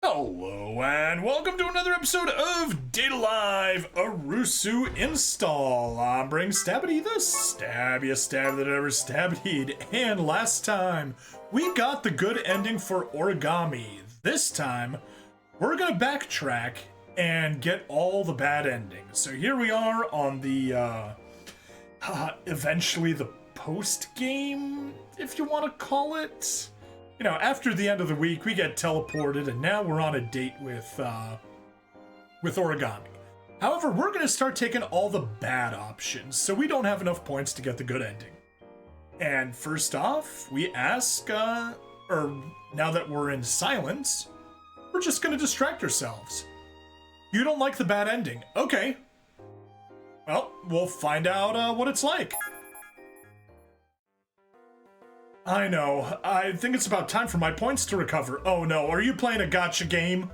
Hello and welcome to another episode of Data Live Arusu Install. I'm bringing Stabbity the stabbiest stab that ever stabbied. And last time we got the good ending for Origami. This time we're gonna backtrack and get all the bad endings. So here we are on the eventually the post game, if you want to call it. You know, after the end of the week, we get teleported, and now we're on a date with Origami. However, we're going to start taking all the bad options, so we don't have enough points to get the good ending. And first off, we ask, now that we're in silence, we're just going to distract ourselves. You don't like the bad ending. Okay. Well, we'll find out what it's like. I know. I think it's about time for my points to recover. Oh no, are you playing a gacha game?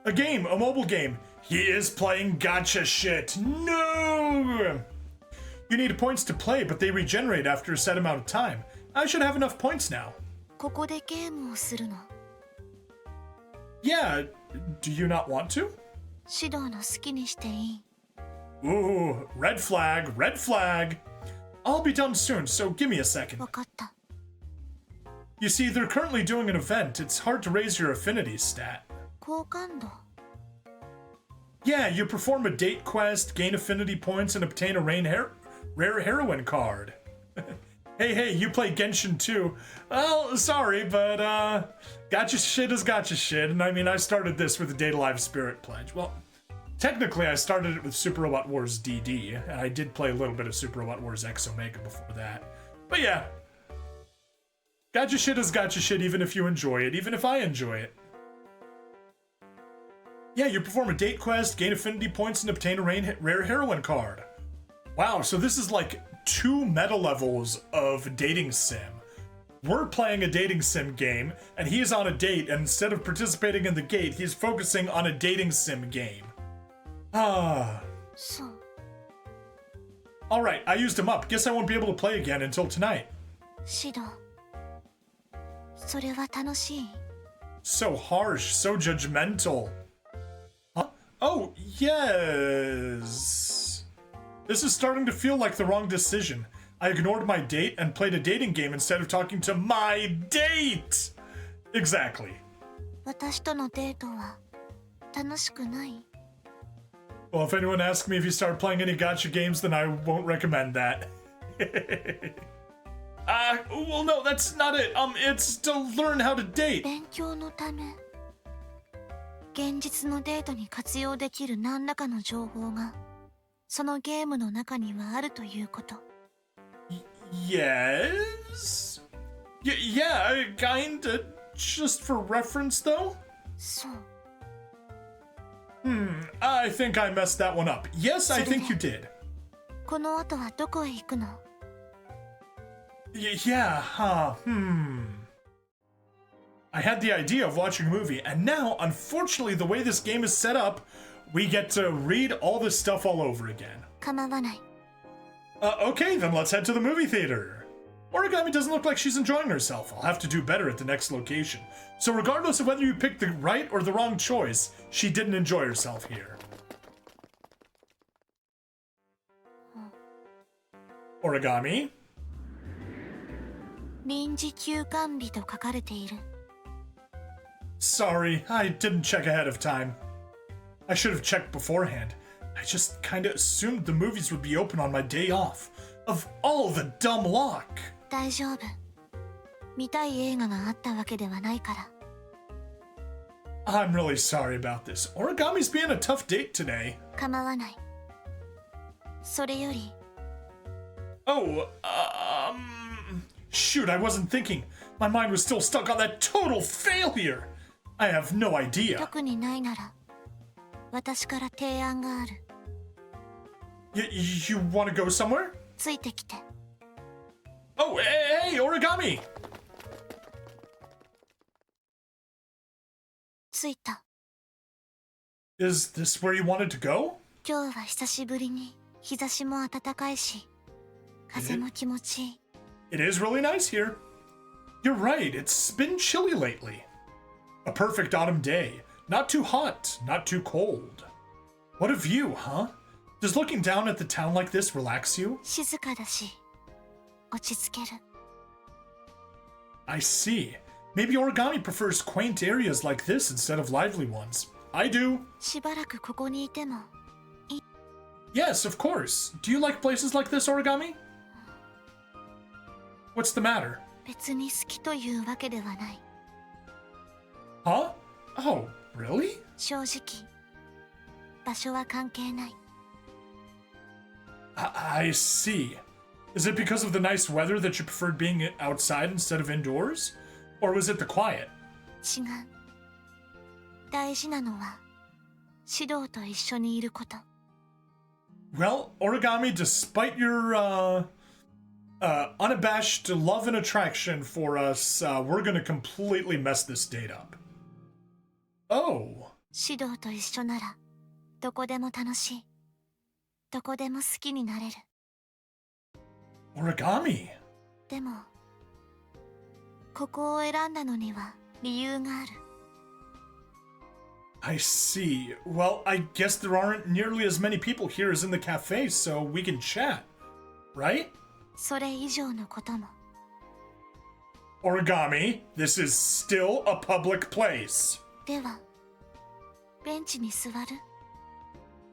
A game, a mobile game. He is playing gacha shit. No! You need points to play, but they regenerate after a set amount of time. I should have enough points now. Yeah, do you not want to? Ooh, red flag, red flag. I'll be done soon, so give me a second. You see, they're currently doing an event. It's hard to raise your affinity stat. Yeah, you perform a date quest, gain affinity points, and obtain a rare heroine card. Hey, you play Genshin too. Well, sorry, but gacha shit is gacha shit, and I mean, I started this with the Data Live Spirit Pledge. Well, technically, I started it with Super Robot Wars DD, and I did play a little bit of Super Robot Wars X Omega before that. But yeah, gacha shit is gacha shit even if you enjoy it, even if I enjoy it. Yeah, you perform a date quest, gain affinity points, and obtain a rare heroine card. Wow, so this is like 2 meta levels of dating sim. We're playing a dating sim game, and he's on a date, and instead of participating in the gate, he's focusing on a dating sim game. Alright, I used him up. Guess I won't be able to play again until tonight. So harsh, so judgmental. Huh? Oh, yes. This is starting to feel like the wrong decision. I ignored my date and played a dating game instead of talking to my date! Exactly. Well, if anyone asks me if you start playing any gacha games, then I won't recommend that. Well, no, that's not it. It's to learn how to date. Yes? Yeah, kinda. Just for reference, though? I think I messed that one up. Yes, I think you did. Yeah, I had the idea of watching a movie, and now, unfortunately, the way this game is set up, we get to read all this stuff all over again. Okay, then let's head to the movie theater. Origami doesn't look like she's enjoying herself. I'll have to do better at the next location. So regardless of whether you picked the right or the wrong choice, she didn't enjoy herself here. Origami? Sorry, I didn't check ahead of time. I should have checked beforehand. I just kinda assumed the movies would be open on my day off. Of all the dumb luck! I'm really sorry about this. Origami's being a tough date today. Oh, shoot, I wasn't thinking. My mind was still stuck on that total failure. I have no idea. You want to go somewhere? Oh, hey, Origami! Is this where you wanted to go? 今日は久しぶりに日差しも暖かいし風も気持ちいい。 It is really nice here. You're right, it's been chilly lately. A perfect autumn day. Not too hot, not too cold. What a view, huh? Does looking down at the town like this relax you? 静かだし、落ち着ける。I see. Maybe Origami prefers quaint areas like this instead of lively ones. I do. しばらくここにいても。Yes, of course. Do you like places like this, Origami? What's the matter? 別に好きというわけではない。Huh? Oh, really? 正直、場所は関係ない。I see. Is it because of the nice weather that you preferred being outside instead of indoors? Or was it the quiet? 違う。大事なのは、指導と一緒にいること。Well, Origami, despite your unabashed love and attraction for us, we're gonna completely mess this date up. Oh. 指導と一緒なら、どこでも楽しい。どこでも好きになれる。Origami. でも、ここを選んだのには理由がある。I see. Well, I guess there aren't nearly as many people here as in the cafe, so we can chat, right? それ以上のことも。Origami, this is still a public place. では、ベンチに座る？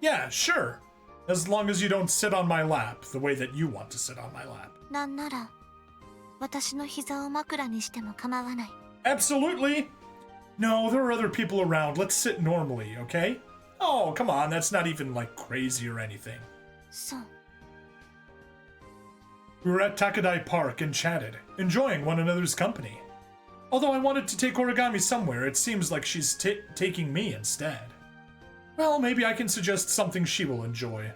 Yeah, sure. As long as you don't sit on my lap the way that you want to sit on my lap. なんなら、私の膝を枕にしても構わない。Absolutely. No, there are other people around. Let's sit normally, okay? Oh, come on. That's not even like crazy or anything. そう。We were at Takadai Park and chatted, enjoying one another's company. Although I wanted to take Origami somewhere, it seems like she's taking me instead. Well, maybe I can suggest something she will enjoy.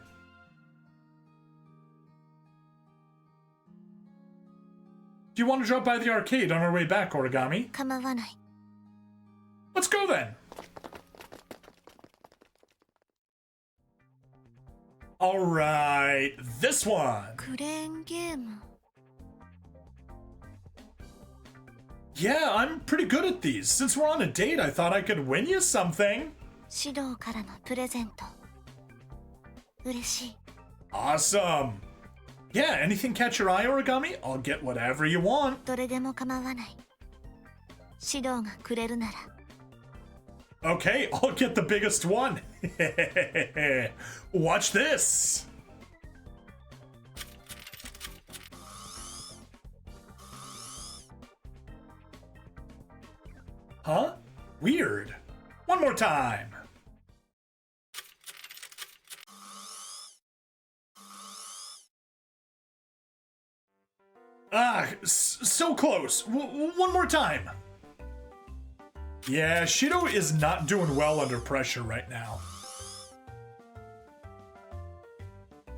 Do you want to drop by the arcade on our way back, Origami? 構わない。Let's go then! Alright, this one! クレーンゲーム。Yeah, I'm pretty good at these. Since we're on a date, I thought I could win you something. 指導からのプレゼント。嬉しい。Awesome! Yeah, anything catch your eye, Origami? I'll get whatever you want. どれでも構わない。指導がくれるなら。Okay, I'll get the biggest one. Watch this. Huh? Weird. One more time. Ah, so close. One more time. Yeah, Shido is not doing well under pressure right now.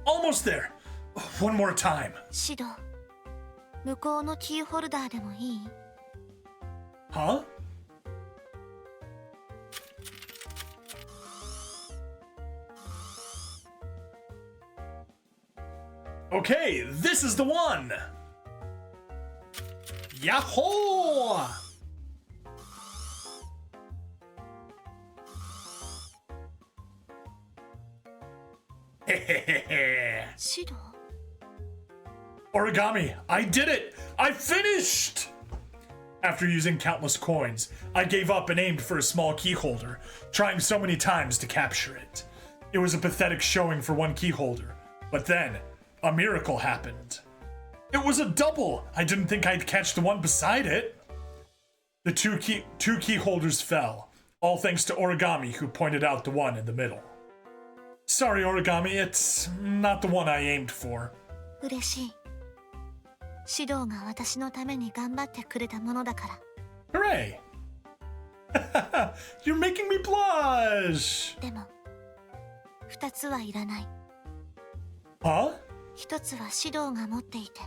Almost there. One more time. 指導。向こうのキーホルダーでもいい？ Huh? Okay, this is the one! Yahoo!指導？ Origami, I did it! I finished! After using countless coins, I gave up and aimed for a small key holder, trying so many times to capture it. It was a pathetic showing for one key holder, but then, a miracle happened. It was a double! I didn't think I'd catch the one beside it. The two key holders fell, all thanks to Origami, who pointed out the one in the middle. Sorry, Origami, it's not the one I aimed for. 嬉しい。指導が私のために頑張ってくれたものだから。Hooray! You're making me blush! でも、二つはいらない。Huh? 一つは指導が持っていて。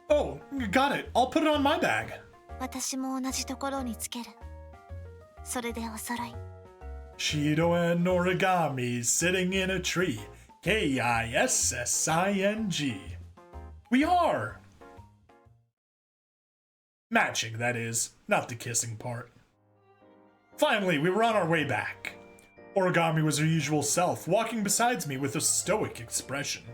Oh, got it. I'll put it on my bag. 私も同じところにつける。それでお揃い。Shido and Origami sitting in a tree. Kissing. We are! Matching, that is, not the kissing part. Finally, we were on our way back. Origami was her usual self, walking beside me with a stoic expression.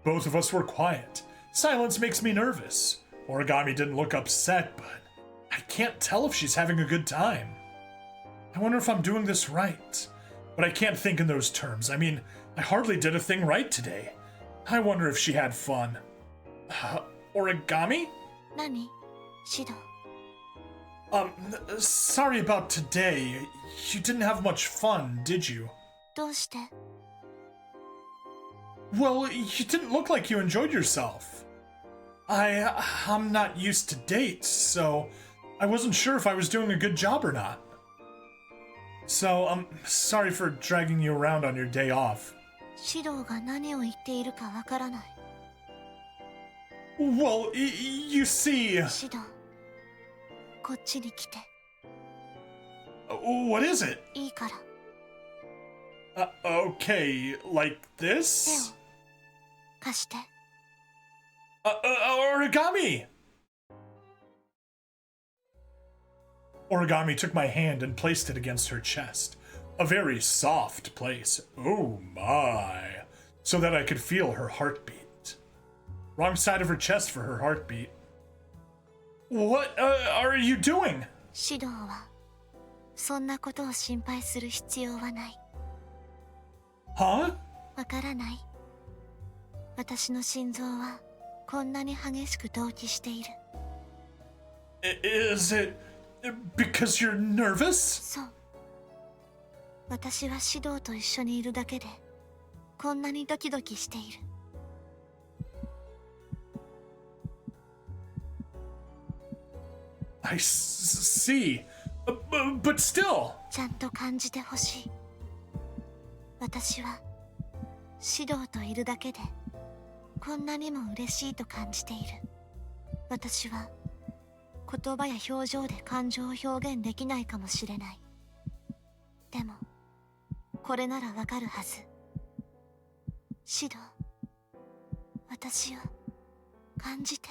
Both of us were quiet. Silence makes me nervous. Origami didn't look upset, but I can't tell if she's having a good time. I wonder if I'm doing this right. But I can't think in those terms. I mean, I hardly did a thing right today. I wonder if she had fun. Origami? 何シド。 Sorry about today. You didn't have much fun, did you? どうして？ Well, you didn't look like you enjoyed yourself. I'm not used to dates, so I wasn't sure if I was doing a good job or not. So, I'm sorry for dragging you around on your day off. シドが何を言っているかわからない。 Well, you see... シド、こっちに来て。 What is it? いいから。 Okay, like 手を this? 貸して。 Origami! Origami took my hand and placed it against her chest. A very soft place. Oh my. So that I could feel her heartbeat. Wrong side of her chest for her heartbeat. What are you doing? シドはそんなことを心配する必要はない。 Huh? わからない。私の心臓はこんなに激しく動悸している。 Is it because you're nervous? そう。私はシドと一緒にいるだけでこんなにドキドキしている。 I see. But still. ちゃんと感じてほしい。私はシドといるだけでこんなにも嬉しいと感じている。私は言葉や表情で感情を表現できないかもしれない。でもこれならわかるはず。シド、私を感じて。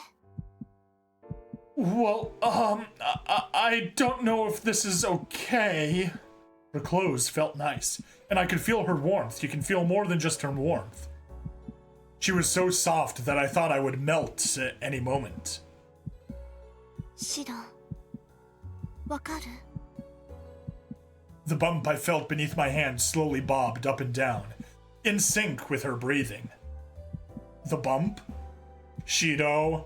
Well, I don't know if this is okay. Her clothes felt nice, and I could feel her warmth. You can feel more than just her warmth. She was so soft that I thought I would melt at any moment. シド、わかる？ The bump I felt beneath my hand slowly bobbed up and down, in sync with her breathing. The bump? Shido,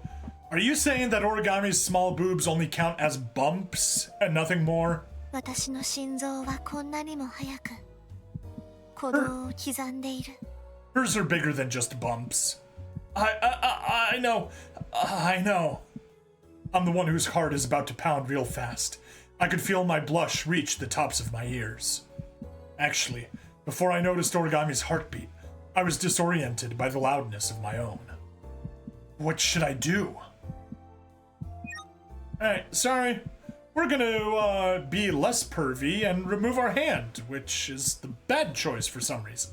are you saying that Origami's small boobs only count as bumps and nothing more? 私の心臓はこんなにも速く鼓動を刻んでいる。 Hers are bigger than just bumps. I know. I know. I'm the one whose heart is about to pound real fast. I could feel my blush reach the tops of my ears. Actually, before I noticed Origami's heartbeat, I was disoriented by the loudness of my own. What should I do? Alright, sorry. We're gonna be less pervy and remove our hand, which is the bad choice for some reason.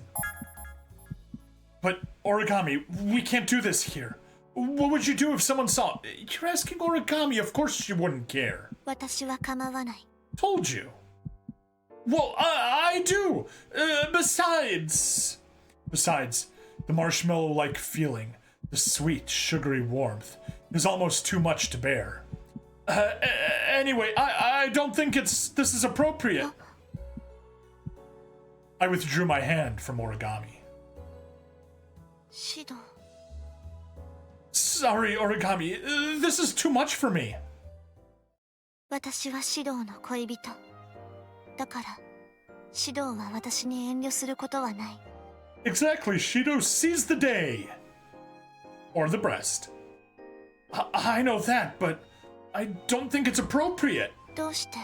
But Origami, we can't do this here. What would you do if someone saw? You're asking Origami, of course she wouldn't care. 私は構わない。 Told you. Well, I do. Besides, the marshmallow-like feeling, the sweet, sugary warmth, is almost too much to bear. Anyway, I don't think this is appropriate. I withdrew my hand from Origami. シド、 Sorry, Origami. This is too much for me. 私はシドの恋人。だから、シドは私に遠慮することはない。 Exactly, Shido seize the day. Or the breast. I know that, but I don't think it's appropriate. どうして？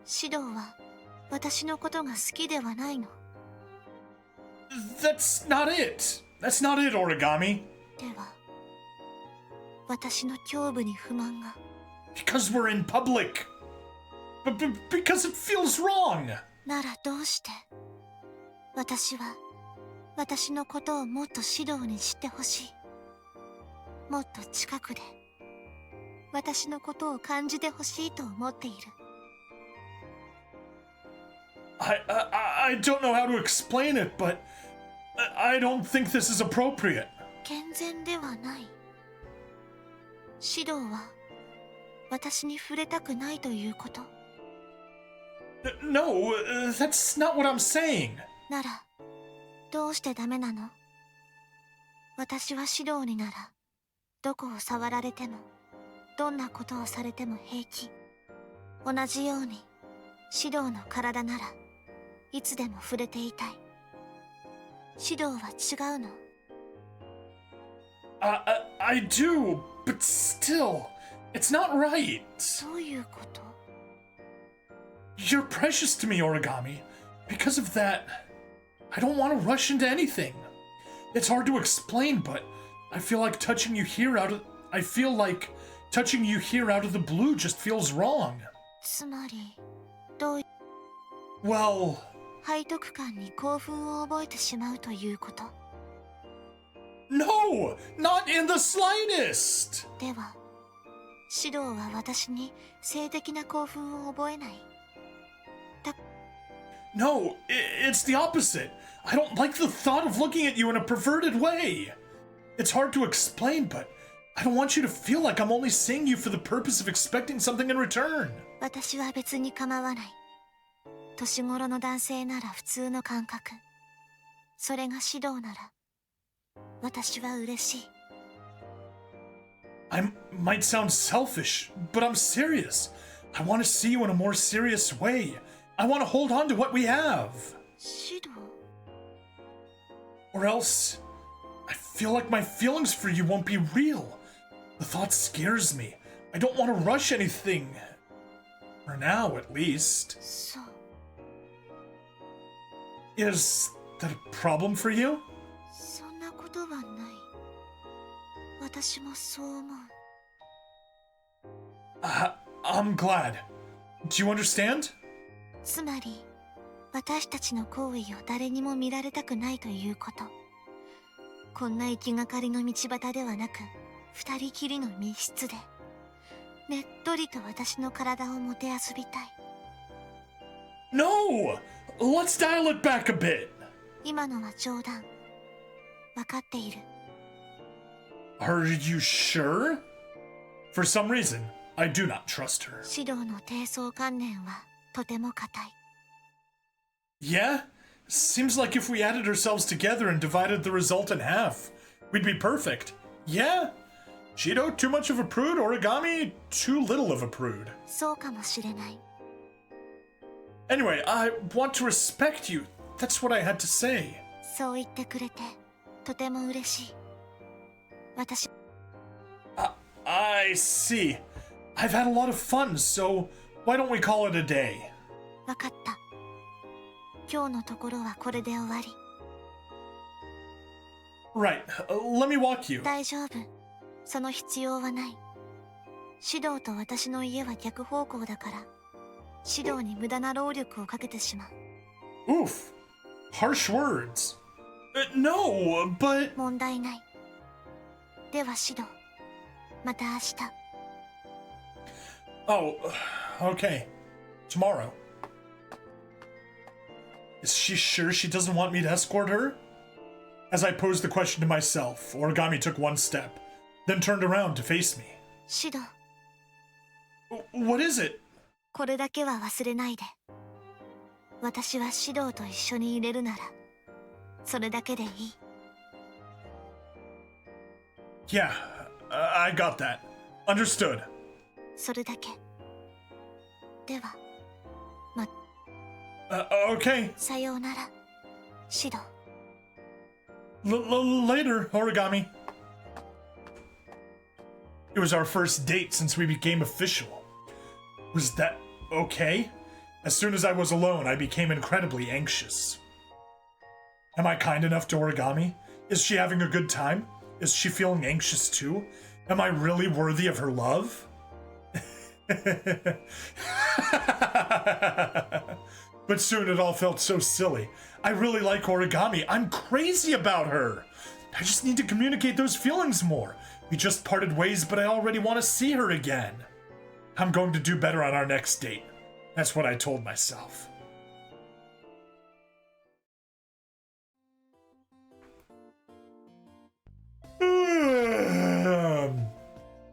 シドは私のことが好きではないの？ That's not it. That's not it, Origami. では、私の胸部に不満が。 Because we're in public. Because it feels wrong. ならどうして？私は私のことをもっとシドに知ってほしい。もっと近くで私のことを感じてほしいと思っている。I don't know how to explain it, but I don't think this is appropriate. 健全ではない。指導は私に触れたくないということ。No, that's not what I'm saying. なら、どうしてダメなの？私は指導になら、どこを触られても、どんなことをされても平気。同じように、指導の体なら、いつでも触れていたい。指導は違うの？ I do, but still, it's not right. どういうこと？ You're precious to me, Origami. Because of that, I don't want to rush into anything. It's hard to explain, but I feel like touching you here out of the blue just feels wrong. つまり、どういう Well, 背徳感に興奮を覚えてしまうということ？ no, not in the slightest. では、指導は私に性的な興奮を覚えない。No, it's the opposite. I don't like the thought of looking at you in a perverted way. It's hard to explain, but I don't want you to feel like I'm only seeing you for the purpose of expecting something in return. 私は別に構わない。年頃の男性なら普通の感覚。それが指導なら、私は嬉しい。I might sound selfish, but I'm serious. I want to see you in a more serious way. I want to hold on to what we have. 指導？ Or else, I feel like my feelings for you won't be real. The thought scares me. I don't want to rush anything. For now, at least. そう。Is that a problem for you? そんなことはない。私もそう思う。I'm glad. Do you understand? つまり、私たちの行為を誰にも見られたくないということ。こんな行きがかりの道端ではなく、二人きりの密室で、ねっとりと私の体をもてあそびたい。No! Let's dial it back a bit. 今のは冗談。わかっている。Are you sure? For some reason, I do not trust her. 指導の低層観念はとても固い。Yeah? Seems like if we added ourselves together and divided the result in half, we'd be perfect. Yeah? Shido, too much of a prude? Origami, too little of a prude. そうかもしれない。Anyway, I want to respect you. That's what I had to say. そう言ってくれて、とても嬉しい。私、I see. I've had a lot of fun, so why don't we call it a day? わかった。今日のところはこれで終わり。Right, let me walk you. 大丈夫。その必要はない。指導と私の家は逆方向だから、指導に無駄な労力をかけてしまう。Oof. Harsh words. No, but... 問題ない。では指導。また明日。Oh, okay. Tomorrow. Is she sure she doesn't want me to escort her? As I posed the question to myself, Origami took one step, then turned around to face me. 指導。What is it? これだけは忘れないで。私は指導と一緒に入れるなら、それだけでいい。Yeah, I got that. Understood. それだけ。では、Okay. さようなら、指導。Later, Origami. It was our first date since we became official. Was that okay? As soon as I was alone, I became incredibly anxious. Am I kind enough to Origami? Is she having a good time? Is she feeling anxious too? Am I really worthy of her love? But soon it all felt so silly. I really like Origami. I'm crazy about her. I just need to communicate those feelings more. We just parted ways, but I already want to see her again. I'm going to do better on our next date. That's what I told myself.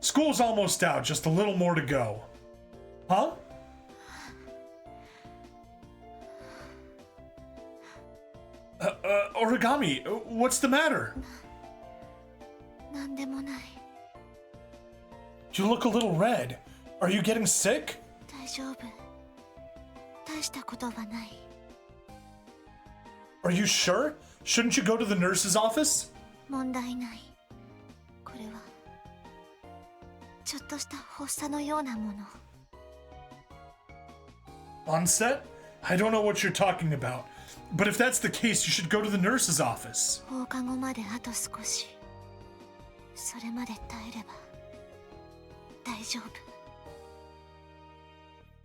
School's almost out, just a little more to go. Huh? Origami, what's the matter? なんでもない。 You look a little red. Are you getting sick? 大丈夫。大したことはない。 Are you sure? Shouldn't you go to the nurse's office? 問題ない。これはちょっとした発作のようなもの。 Onset? I don't know what you're talking about. But if that's the case, you should go to the nurse's office. 放課後まであと少し。それまで耐えれば大丈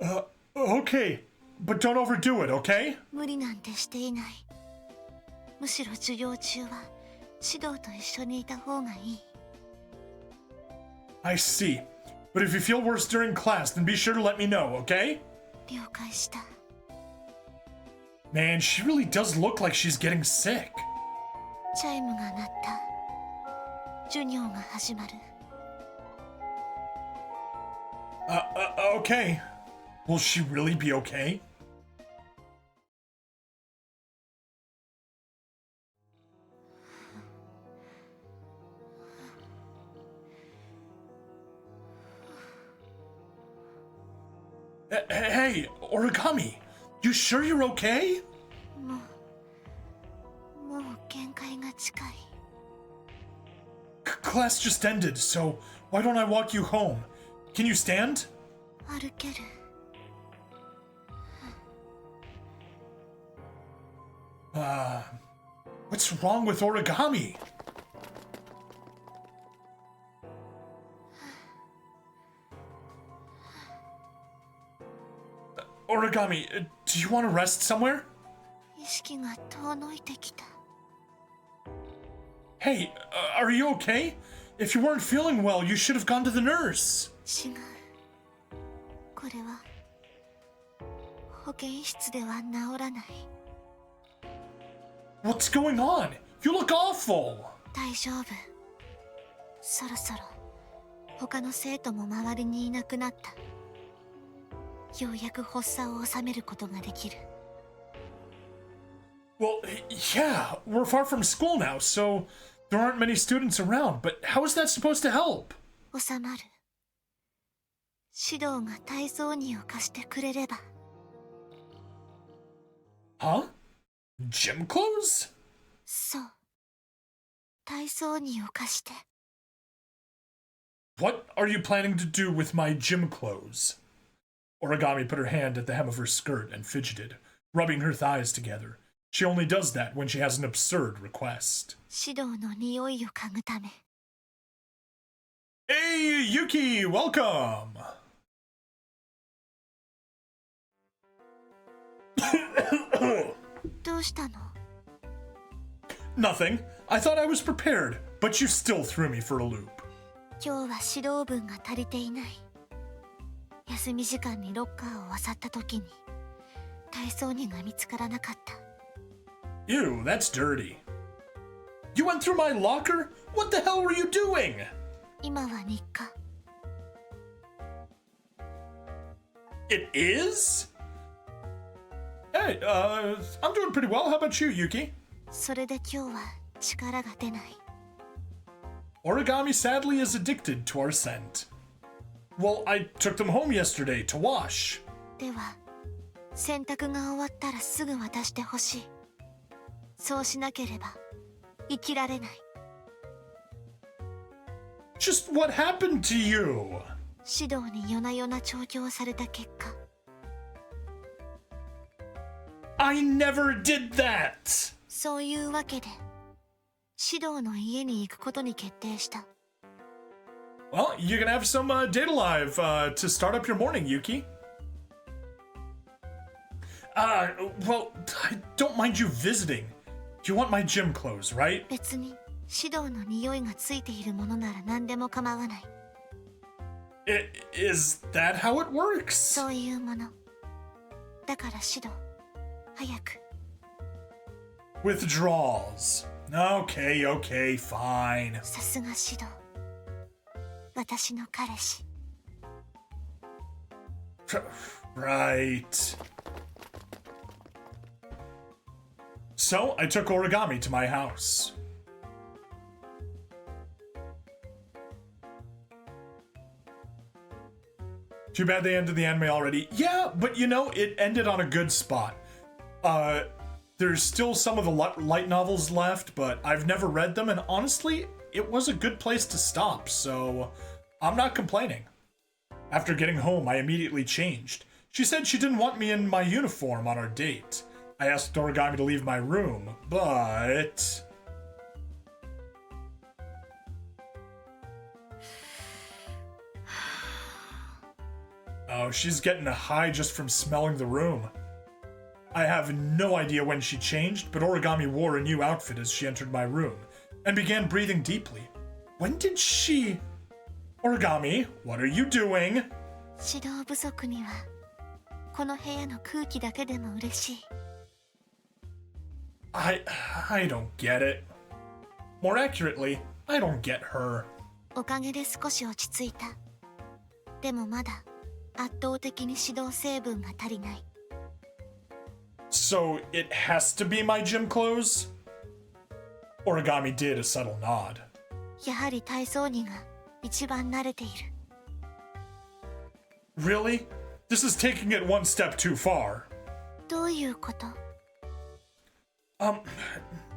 夫。Okay. But don't overdo it, okay? 無理なんてしていない。むしろ授業中は指導と一緒にいた方がいい。 I see. But if you feel worse during class, then be sure to let me know, okay? 了解した。 Man, she really does look like she's getting sick. チャイムが鳴った。授業が始まる。 Okay. Will she really be okay? Hey, Origami, you sure you're okay? もう限界が近い。 Class just ended, so why don't I walk you home? Can you stand? 歩ける。 What's wrong with Origami? Origami, do you want to rest somewhere? 意識が遠のいてきた。 Hey, are you okay? If you weren't feeling well, you should have gone to the nurse. 違う。これは保健室では治らない。 What's going on? You look awful. 大丈夫。そろそろ他の生徒も周りにいなくなった。ようやく発作を収めることができる。 Well, yeah, we're far from school now, so there aren't many students around, but how is that supposed to help? 収まる。指導が体操着を貸してくれれば。 Huh? Gym clothes? そう。体操着を貸して。 What are you planning to do with my gym clothes? Origami put her hand at the hem of her skirt and fidgeted, rubbing her thighs together. She only does that when she has an absurd request. 指導の匂いを嗅ぐため。 Hey, Yuki, welcome! どうしたの？ Nothing. I thought I was prepared, but you still threw me for a loop. 今日は指導文が足りていない。休み時間にロッカーを漁った時に体操着が見つからなかった。 Ew, that's dirty. You went through my locker? What the hell were you doing? 今は日課。 It is? Hey, I'm doing pretty well. How about you, Yuki? それで今日は力が出ない。 Origami sadly is addicted to our scent. Well, I took them home yesterday to wash. では、洗濯が終わったらすぐ渡してほしい。そうしなければ生きられない。 Just what happened to you? 指導に夜な夜な調教された結果。 I never did that! そういうわけで、指導の家に行くことに決定した。 Well, you can have some data live to start up your morning, Yuki. Well, I don't mind you visiting. You want my gym clothes, right? 別に指導の匂いがついているものなら何でも構わない。Is that how it works? そういうもの。だから指導、早く。Withdrawals. Okay, okay, fine. さすが指導。私の彼氏。Right. So, I took Origami to my house. Too bad they ended the anime already. Yeah, but you know, it ended on a good spot. There's still some of the light novels left, but I've never read them, and honestly, it was a good place to stop, so I'm not complaining. After getting home, I immediately changed. She said she didn't want me in my uniform on our date. I asked Origami to leave my room, but... Oh, she's getting a high just from smelling the room. I have no idea when she changed, but Origami wore a new outfit as she entered my room and began breathing deeply. When did she... Origami, what are you doing? 指導不足にはこの部屋の空気だけでも嬉しい。I don't get it. More accurately, I don't get her. おかげで少し落ち着いた。でもまだ圧倒的に指導成分が足りない。So it has to be my gym clothes? Origami did a subtle nod. やはり体操着が一番慣れている。Really? This is taking it one step too far. どういうこと？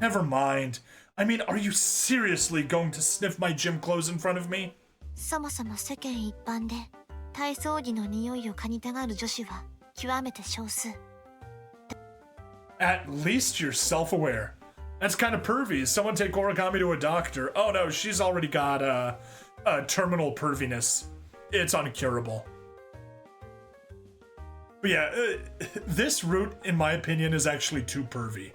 Never mind. I mean, are you seriously going to sniff my gym clothes in front of me? そもそも世間一般で体操着の匂いを嗅ぎたがる女子は極めて少数。At least you're self-aware. That's kind of pervy. Someone take Origami to a doctor. Oh no, she's already got a terminal perviness. It's uncurable. But yeah, this route, in my opinion, is actually too pervy.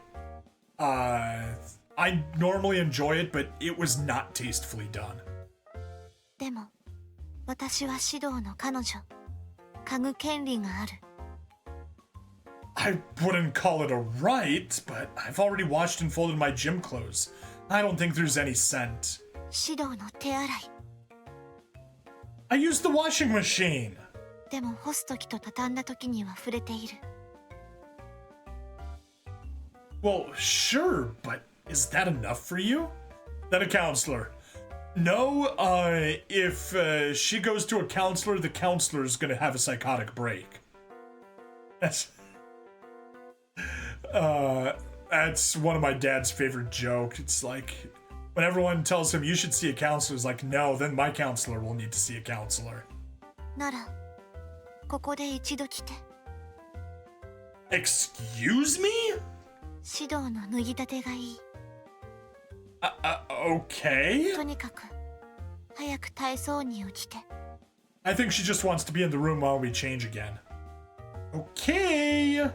I normally enjoy it, but it was not tastefully done. でも、私は指導の彼女。嗅ぐ権利がある。I wouldn't call it a right, but I've already washed and folded my gym clothes. I don't think there's any scent. 指導の手洗い。I used the washing machine. でも干す時と畳んだ時には触れている。Well, sure, but is that enough for you? Then a counselor. No, if she goes to a counselor, the counselor's gonna have a psychotic break. That's one of my dad's favorite jokes. It's like, when everyone tells him you should see a counselor, he's like, no, then my counselor will need to see a counselor. なら、ここで一度来て。Excuse me? 指導の脱ぎたてがいい。Okay? とにかく、早く体操着を着て。I think she just wants to be in the room while we change again. Okay.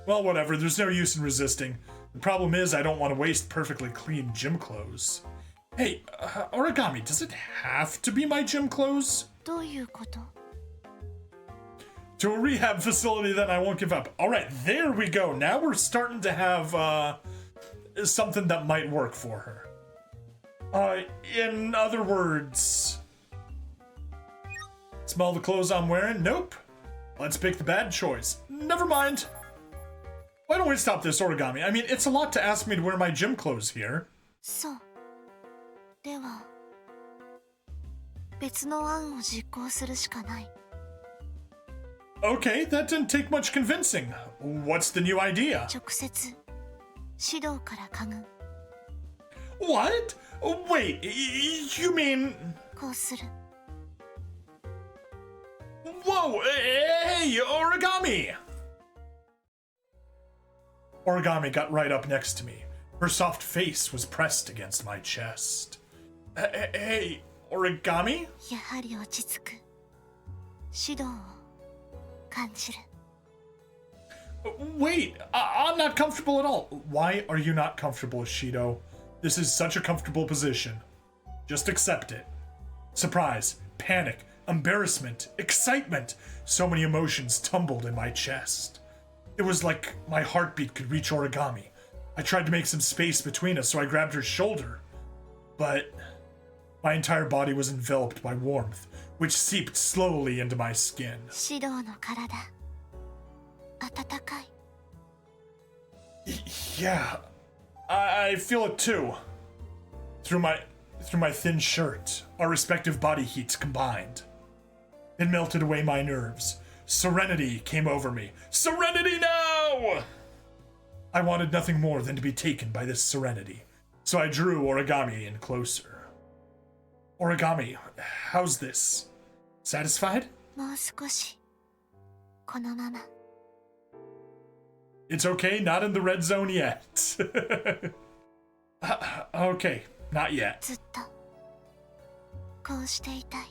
Well, whatever. There's no use in resisting. The problem is I don't want to waste perfectly clean gym clothes. Hey, Origami, does it have to be my gym clothes? どういうこと？ To a rehab facility, then I won't give up. All right, there we go. Now we're starting to have something that might work for her. In other words, smell the clothes I'm wearing? Nope. Let's pick the bad choice. Never mind. Why don't we stop this, Origami? I mean, it's a lot to ask me to wear my gym clothes here. そう。では、別の案を実行するしかない。Okay, that didn't take much convincing. What's the new idea? 直接、指導から嗅ぐ。What? Wait, you mean... こうする。Whoa, hey, Origami! Origami got right up next to me. Her soft face was pressed against my chest. Hey, Origami? やはり落ち着く。指導を感じる。Wait, I'm not comfortable at all. Why are you not comfortable, Shido? This is such a comfortable position. Just accept it. Surprise, panic, embarrassment, excitement. So many emotions tumbled in my chest. It was like my heartbeat could reach Origami. I tried to make some space between us, so I grabbed her shoulder. But my entire body was enveloped by warmth, which seeped slowly into my skin. シドの体、温かい。Yeah, I feel it too. Through my thin shirt, our respective body heats combined. It melted away my nerves. Serenity came over me. Serenity now! I wanted nothing more than to be taken by this serenity, so I drew Origami in closer. Origami, how's this? Satisfied? もう少し、このまま。It's okay, not in the red zone yet. Okay, not yet. ずっと、こうしていたい。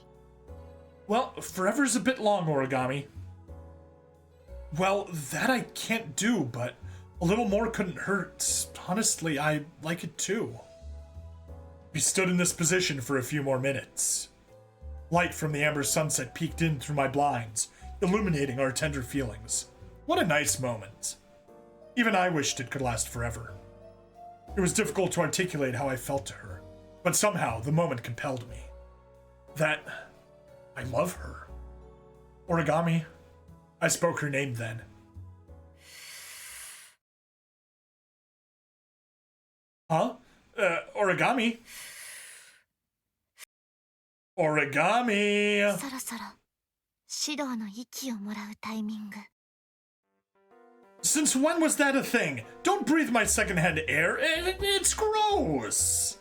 Well, forever's a bit long, Origami. Well, that I can't do, but a little more couldn't hurt. Honestly, I like it too. We stood in this position for a few more minutes. Light from the amber sunset peeked in through my blinds, illuminating our tender feelings. What a nice moment. Even I wished it could last forever. It was difficult to articulate how I felt to her, but somehow the moment compelled me. That I love her. Origami. I spoke her name then. Huh? Origami? Origami! そろそろ、指導の息をもらうタイミング。Since when was that a thing? Don't breathe my secondhand air. It's gross.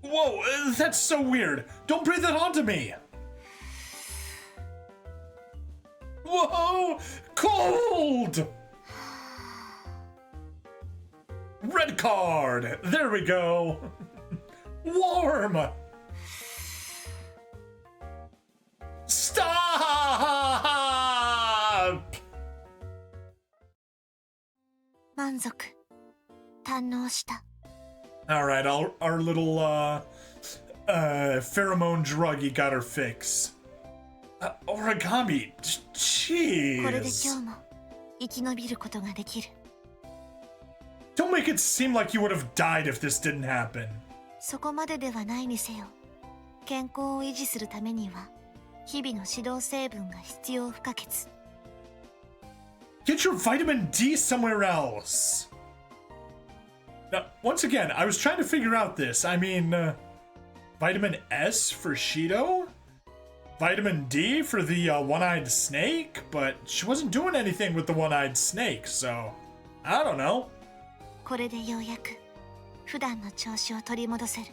Whoa, that's so weird. Don't breathe it onto me. Whoa, cold. Red card. There we go. Warm. Stop. 満足、堪能した。All right, our little pheromone druggie got her fix. Origami, これで jeez. 今日も生き延びることができる。Don't make it seem like you would have died if this didn't happen. そこまでではないにせよ。健康を維持するためには、日々の指導成分が必要不可欠。Get your vitamin D somewhere else. Now, once again, I was trying to figure out this. I mean, vitamin S for Shido? Vitamin D for the one-eyed snake? But she wasn't doing anything with the one-eyed snake, so I don't know. これでようやく普段の調子を取り戻せる。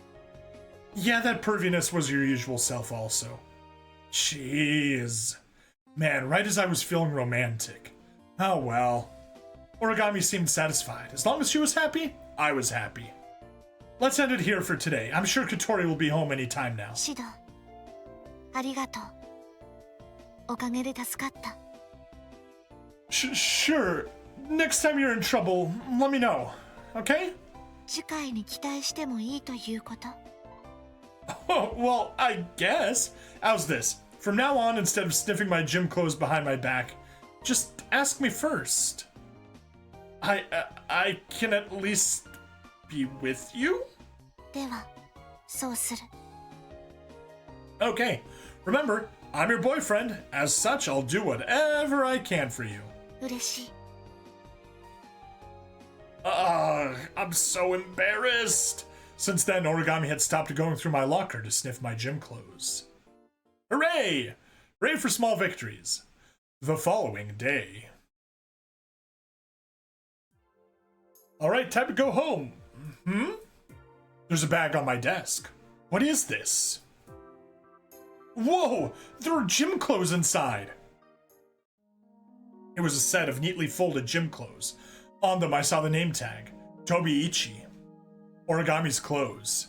Yeah, that perviness was your usual self also. Jeez. Man, right as I was feeling romantic. Oh well. Origami seemed satisfied. As long as she was happy, I was happy. Let's end it here for today. I'm sure Katori will be home any time now. シド、ありがとう。おかげで助かった。Sure. Next time you're in trouble, let me know. Okay? 次回に期待してもいいということ。Oh, well, I guess. How's this? From now on, instead of sniffing my gym clothes behind my back, just ask me first. I can at least be with you? では、そうする。Okay. Remember, I'm your boyfriend. As such, I'll do whatever I can for you. 嬉しい。I'm so embarrassed. Since then, Origami had stopped going through my locker to sniff my gym clothes. Hooray! Hooray for small victories. The following day. Alright, time to go home. There's a bag on my desk. What is this? Whoa! There are gym clothes inside! It was a set of neatly folded gym clothes. On them I saw the name tag, Tobiichi. Origami's clothes.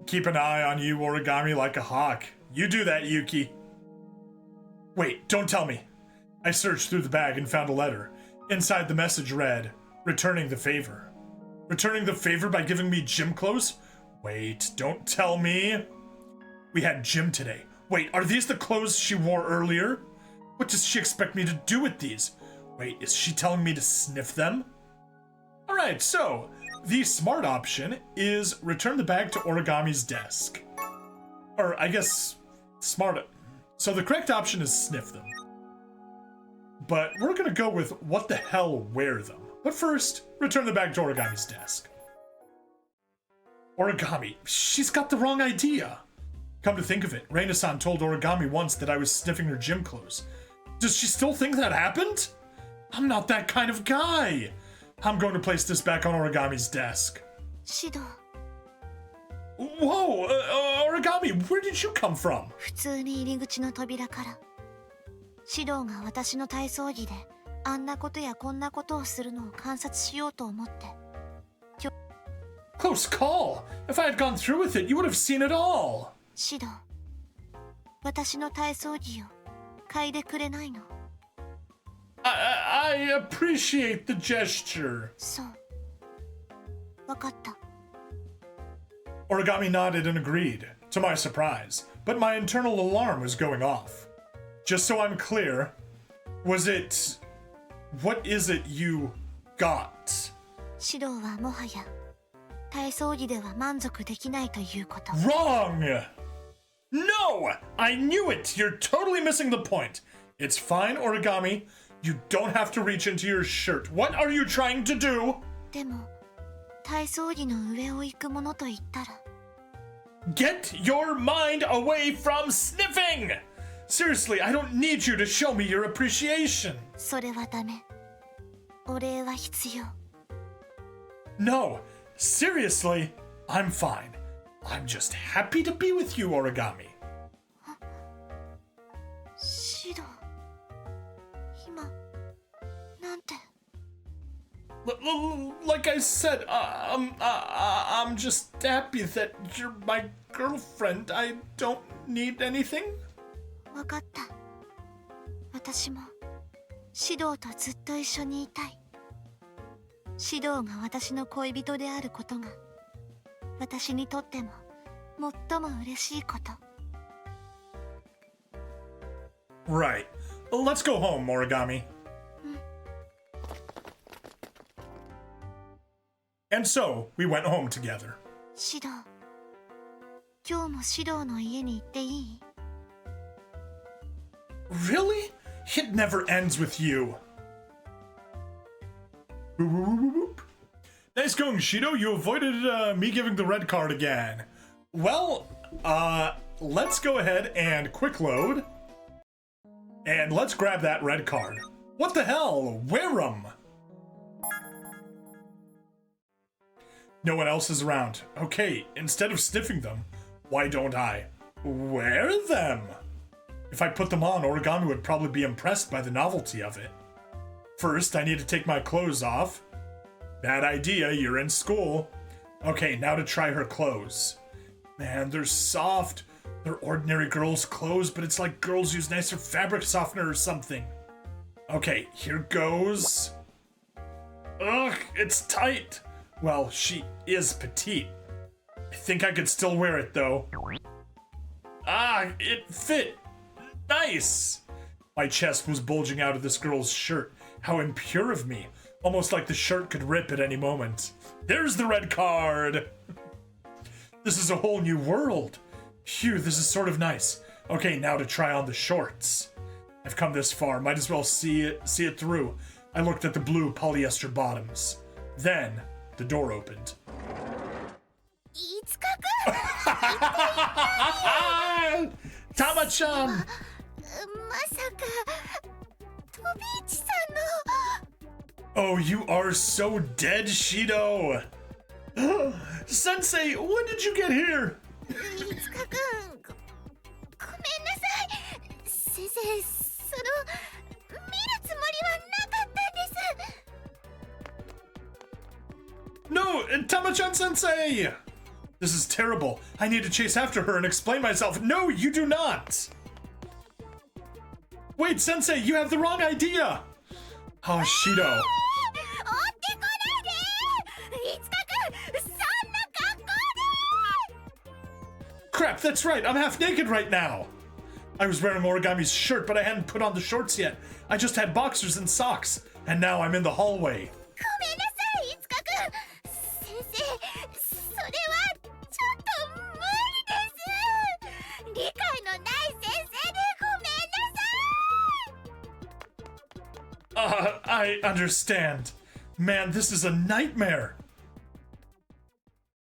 Keep an eye on you, Origami, like a hawk. You do that, Yuki. Wait, don't tell me. I searched through the bag and found a letter. Inside the message read, Returning the favor. Returning the favor by giving me gym clothes? Wait, don't tell me. We had gym today. Wait, are these the clothes she wore earlier? What does she expect me to do with these? Wait, is she telling me to sniff them? Alright, so the smart option is return the bag to Origami's desk. Or I guess smart. So the correct option is sniff them. But we're gonna go with what the hell wear them. But first, return the bag to Origami's desk. Origami, she's got the wrong idea. Come to think of it, Reina-san told Origami once that I was sniffing her gym clothes. Does she still think that happened? I'm not that kind of guy. I'm going to place this back on Origami's desk. Shido. Whoa, Origami, where did you come from? 普通に入り口の扉から。シドが私の体操着であんなことやこんなことをするのを観察しようと思って。Close call. If I had gone through with it, you would have seen it all. シド、私の体操着を嗅いでくれないの？ I appreciate the gesture. そう。わかった。Origami nodded and agreed, to my surprise, but my internal alarm was going off. Just so I'm clear, was it... What is it you got? シドはもはや体操着では満足できないということ。 Wrong! No! I knew it! You're totally missing the point. It's fine, Origami. You don't have to reach into your shirt. What are you trying to do? でも、体操着の上を行くものと言ったら。Get your mind away from sniffing! Seriously, I don't need you to show me your appreciation. それはダメ。お礼は必要。No, seriously, I'm fine. I'm just happy to be with you, Origami. シド、今、なんて。Like I said, I'm just happy that you're my girlfriend. I don't need anything. わかった。私もシドとずっと一緒にいたい。シドが私の恋人であることが私にとっても最も嬉しいこと。Right. Let's go home, Origami. And so, we went home together. シド、今日もシドの家に行っていい？ Really? It never ends with you. Boop, boop, boop, boop. Nice going, Shido. You avoided me giving the red card again. Well, let's go ahead and quick load. And let's grab that red card. What the hell? Wear 'em. No one else is around. Okay, instead of sniffing them, why don't I wear them? If I put them on, Origami would probably be impressed by the novelty of it. First, I need to take my clothes off. Bad idea, you're in school. Okay, now to try her clothes. Man, they're soft. They're ordinary girls' clothes, but it's like girls use nicer fabric softener or something. Okay, here goes. Ugh, it's tight. Well, she is petite. I think I could still wear it, though. Ah, it fit. Nice. My chest was bulging out of this girl's shirt. How impure of me. Almost like the shirt could rip at any moment. There's the red card. This is a whole new world. Phew, this is sort of nice. Okay, now to try on the shorts. I've come this far, might as well see it through. I looked at the blue polyester bottoms. Then, the door opened. Tama-chan! Oh, you are so dead, Shido! Sensei, when did you get here? No, Tama-chan sensei! This is terrible. I need to chase after her and explain myself. No, you do not! Wait, sensei, you have the wrong idea! Oh, Shido. that's right. I'm half naked right now. I was wearing Origami's shirt, but I hadn't put on the shorts yet. I just had boxers and socks, and now I'm in the hallway. ごめんなさい、いつかくん。先生、それはちょっと無理です。理解のない先生でごめんなさい。I understand. Man, this is a nightmare.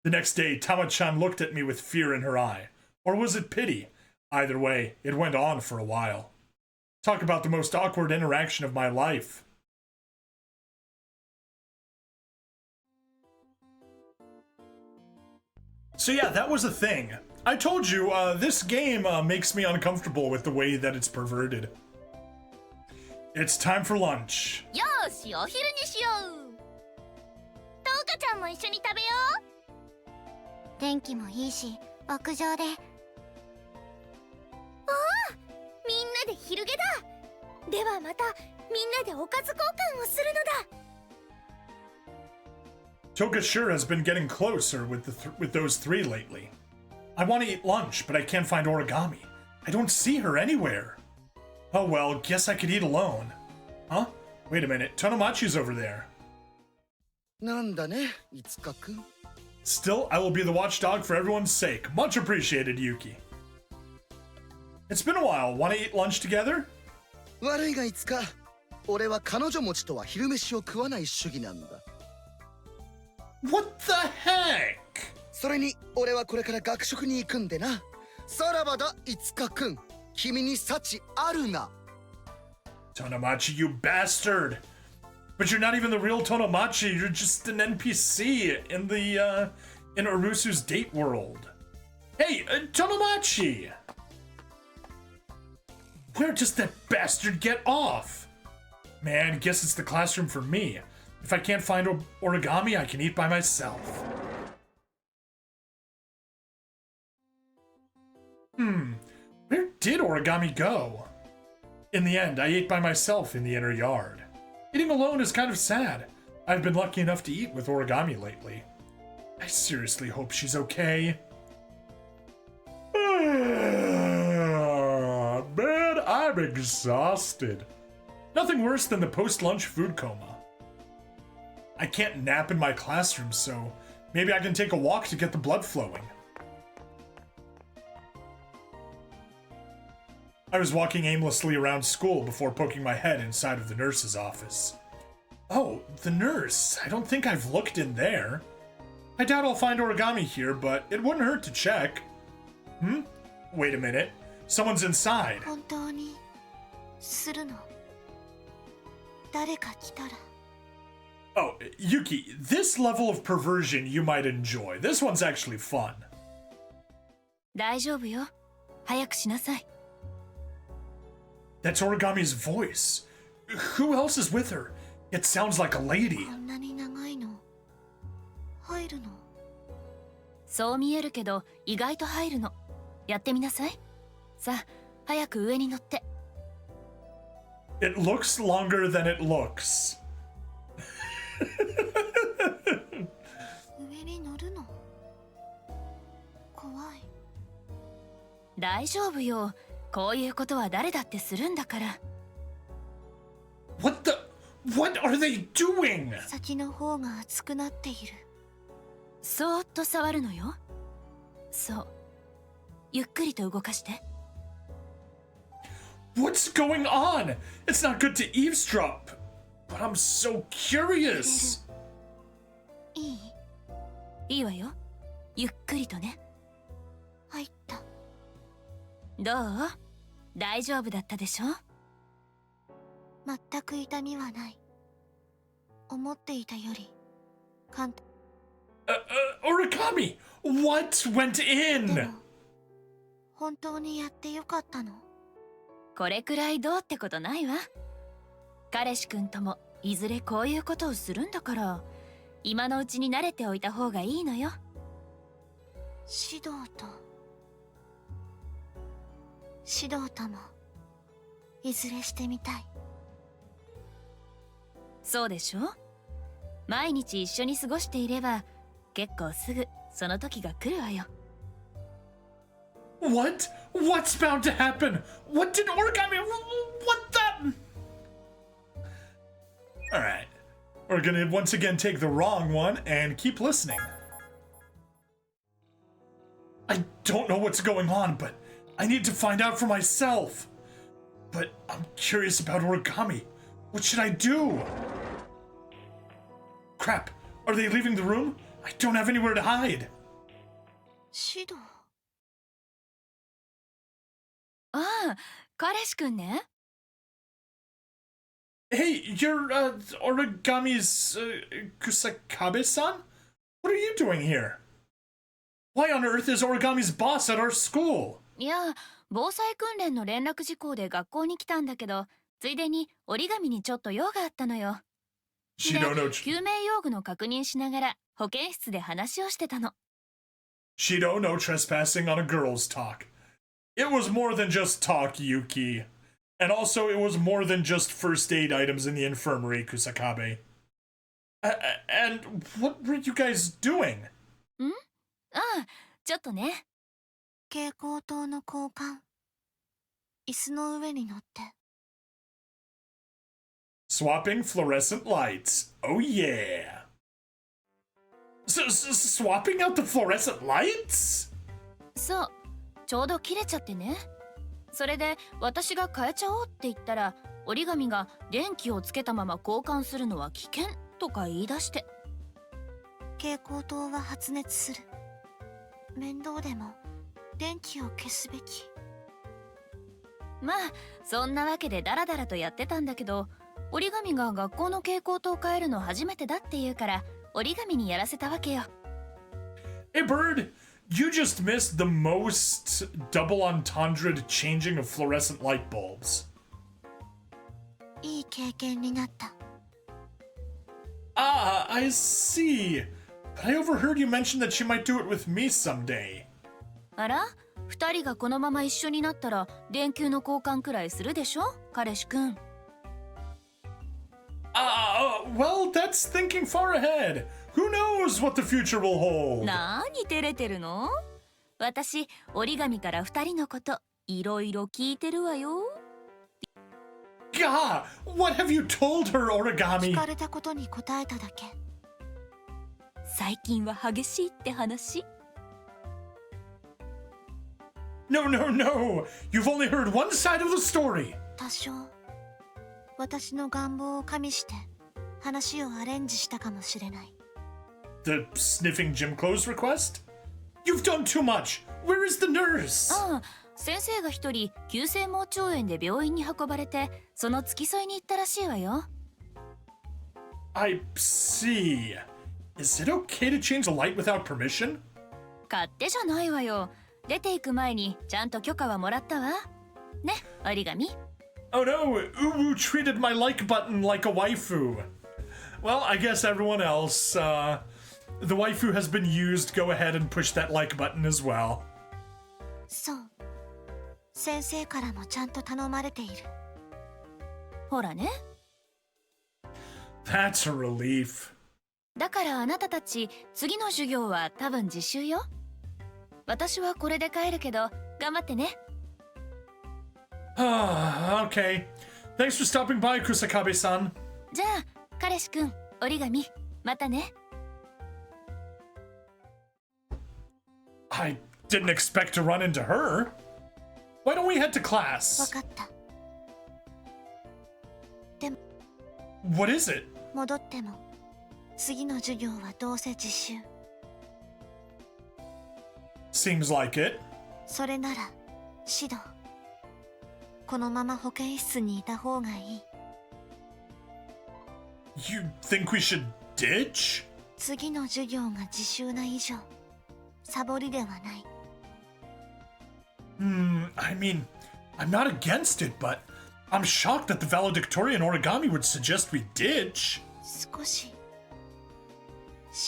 The next day, Tama-chan looked at me with fear in her eye. Or was it pity? Either way, it went on for a while. Talk about the most awkward interaction of my life. So yeah, that was a thing. I told you, this game makes me uncomfortable with the way that it's perverted. It's time for lunch. よーし、お昼にしよう。トウカちゃんも一緒に食べよう。天気もいいし、屋上で。ああ、みんなで昼下だ。ではまたみんなでおかず交換をするのだ。Tohka sure has been getting closer with those three lately. I want to eat lunch, but I can't find Origami. I don't see her anywhere. Oh well, guess I could eat alone. Huh? Wait a minute, Tonomachi's over there. なんだね、いつかくん。 Still, I will be the watchdog for everyone's sake. Much appreciated, Yuki. It's been a while. Want to eat lunch together? 悪いがいつか、俺は彼女持ちとは昼飯を食わない主義なんだ。 What the heck? それに俺はこれから学食に行くんでな。さらばだ、いつかくん。君に幸あるな。 Tonomachi, you bastard! But you're not even the real Tonomachi. You're just an NPC in the in Arusu's date world. Hey, Tonomachi! Where does that bastard get off? Man, guess it's the classroom for me. If I can't find Origami, I can eat by myself. Where did Origami go? In the end, I ate by myself in the inner yard. Eating alone is kind of sad. I've been lucky enough to eat with Origami lately. I seriously hope she's okay. Man, I'm exhausted. Nothing worse than the post-lunch food coma. I can't nap in my classroom, so maybe I can take a walk to get the blood flowing. I was walking aimlessly around school before poking my head inside of the nurse's office. Oh, the nurse. I don't think I've looked in there. I doubt I'll find Origami here, but it wouldn't hurt to check. Wait a minute. Someone's inside. 本当にするの。誰か来たら。 Oh, Yuki, this level of perversion you might enjoy. This one's actually fun. 大丈夫よ。早くしなさい。 That's Origami's voice. Who else is with her? It sounds like a lady. こんなに長いの。入るの。そう見えるけど意外と入るの。やってみなさい。さあ、早く上に乗って。It looks longer than it looks. 上に乗るの。怖い。大丈夫よ。こういうことは誰だってするんだから。What are they doing? 先の方が熱くなっている。そーっと触るのよ。そう。ゆっくりと動かして。What's going on? It's not good to eavesdrop. But I'm so curious. いい？いいわよ。ゆっくりとね。入った。どう？大丈夫だったでしょ？全く痛みはない。思っていたより簡単。Origami! What went で in? も本当にやってよかったの？これくらいどうってことないわ。彼氏くんともいずれこういうことをするんだから、今のうちに慣れておいた方がいいのよ。指導ともいずれしてみたい。そうでしょ？毎日一緒に過ごしていれば結構すぐその時が来るわよ。What? What's bound to happen? What did Origami... What the... Alright. We're gonna once again take the wrong one and keep listening. I don't know what's going on, but I need to find out for myself. But I'm curious about Origami. What should I do? Crap. Are they leaving the room? I don't have anywhere to hide. シド。ああ、彼氏くんね。Hey, you're, Origami's, Kusakabe-san? What are you doing here? Why on earth is Origami's boss at our school? いや、防災訓練の連絡事項で学校に来たんだけど、ついでに折り紙にちょっと用があったのよ。で、救命用具の確認しながら保健室で話をしてたの。Shido, no trespassing on a girl's talk. It was more than just talk, Yuki. And also, it was more than just first aid items in the infirmary, Kusakabe. And what were you guys doing? ん？ああ、ちょっとね。蛍光灯の交換。椅子の上に乗って。Swapping fluorescent lights. Oh yeah. Swapping out the fluorescent lights? そう、ちょうど切れちゃってね。それで私が変えちゃおうって言ったら、折り紙が電気をつけたまま交換するのは危険とか言い出して。蛍光灯は発熱する。面倒でも電気を消すべき。まあそんなわけでダラダラとやってたんだけど、折り紙が学校の蛍光灯を変えるの初めてだって言うから折り紙にやらせたわけよ。Hey Bird, you just missed the most double entendre changing of fluorescent light bulbs. いい経験になった。Ah, I see. But I overheard you mention that she might do it with me someday. あら、二人がこのまま一緒になったら電球の交換くらいするでしょ、彼氏くん。Well, that's thinking far ahead. Who knows what the future will hold? なーに照れてるの？私、折り紙から二人のこといろいろ聞いてるわよ。Gah! What have you told her, 聞 Origami? かれたことに答えただけ。最近は激しいって話。No, no, no! You've only heard one side of the story! 多少私の願望を加味して話をアレンジしたかもしれない。 The sniffing gym clothes request? You've done too much! Where is the nurse? ああ、先生が一人急性盲腸炎で病院に運ばれて、その付き添いに行ったらしいわよ。I see. Is it okay to change the light without permission? 勝手じゃないわよ。出て行く前にちゃんと許可はもらったわ。ね、折り紙。Oh no, Uwu treated my like button like a waifu. Well, I guess everyone else, the waifu has been used. Go ahead and push that like button as well. そう。先生からもちゃんと頼まれている。ほらね。That's a relief. だからあなたたち次の授業は多分自習よ。私はこれで帰るけど頑張ってね。Okay. Thanks for stopping by, Kusakabe-san. じゃあ彼氏くん、折り紙またね。I didn't expect to run into her. Why don't we head to わ class? かった。 What is it? 戻っても次の授業はどうせ自習。 Seems like it. それなら指導。このまま保健室にいた方がいい。 You think we should ditch? 次の授業が自習な以上サボりではない。 I mean, I'm not against it, but I'm shocked that the valedictorian Origami would suggest we ditch. 少し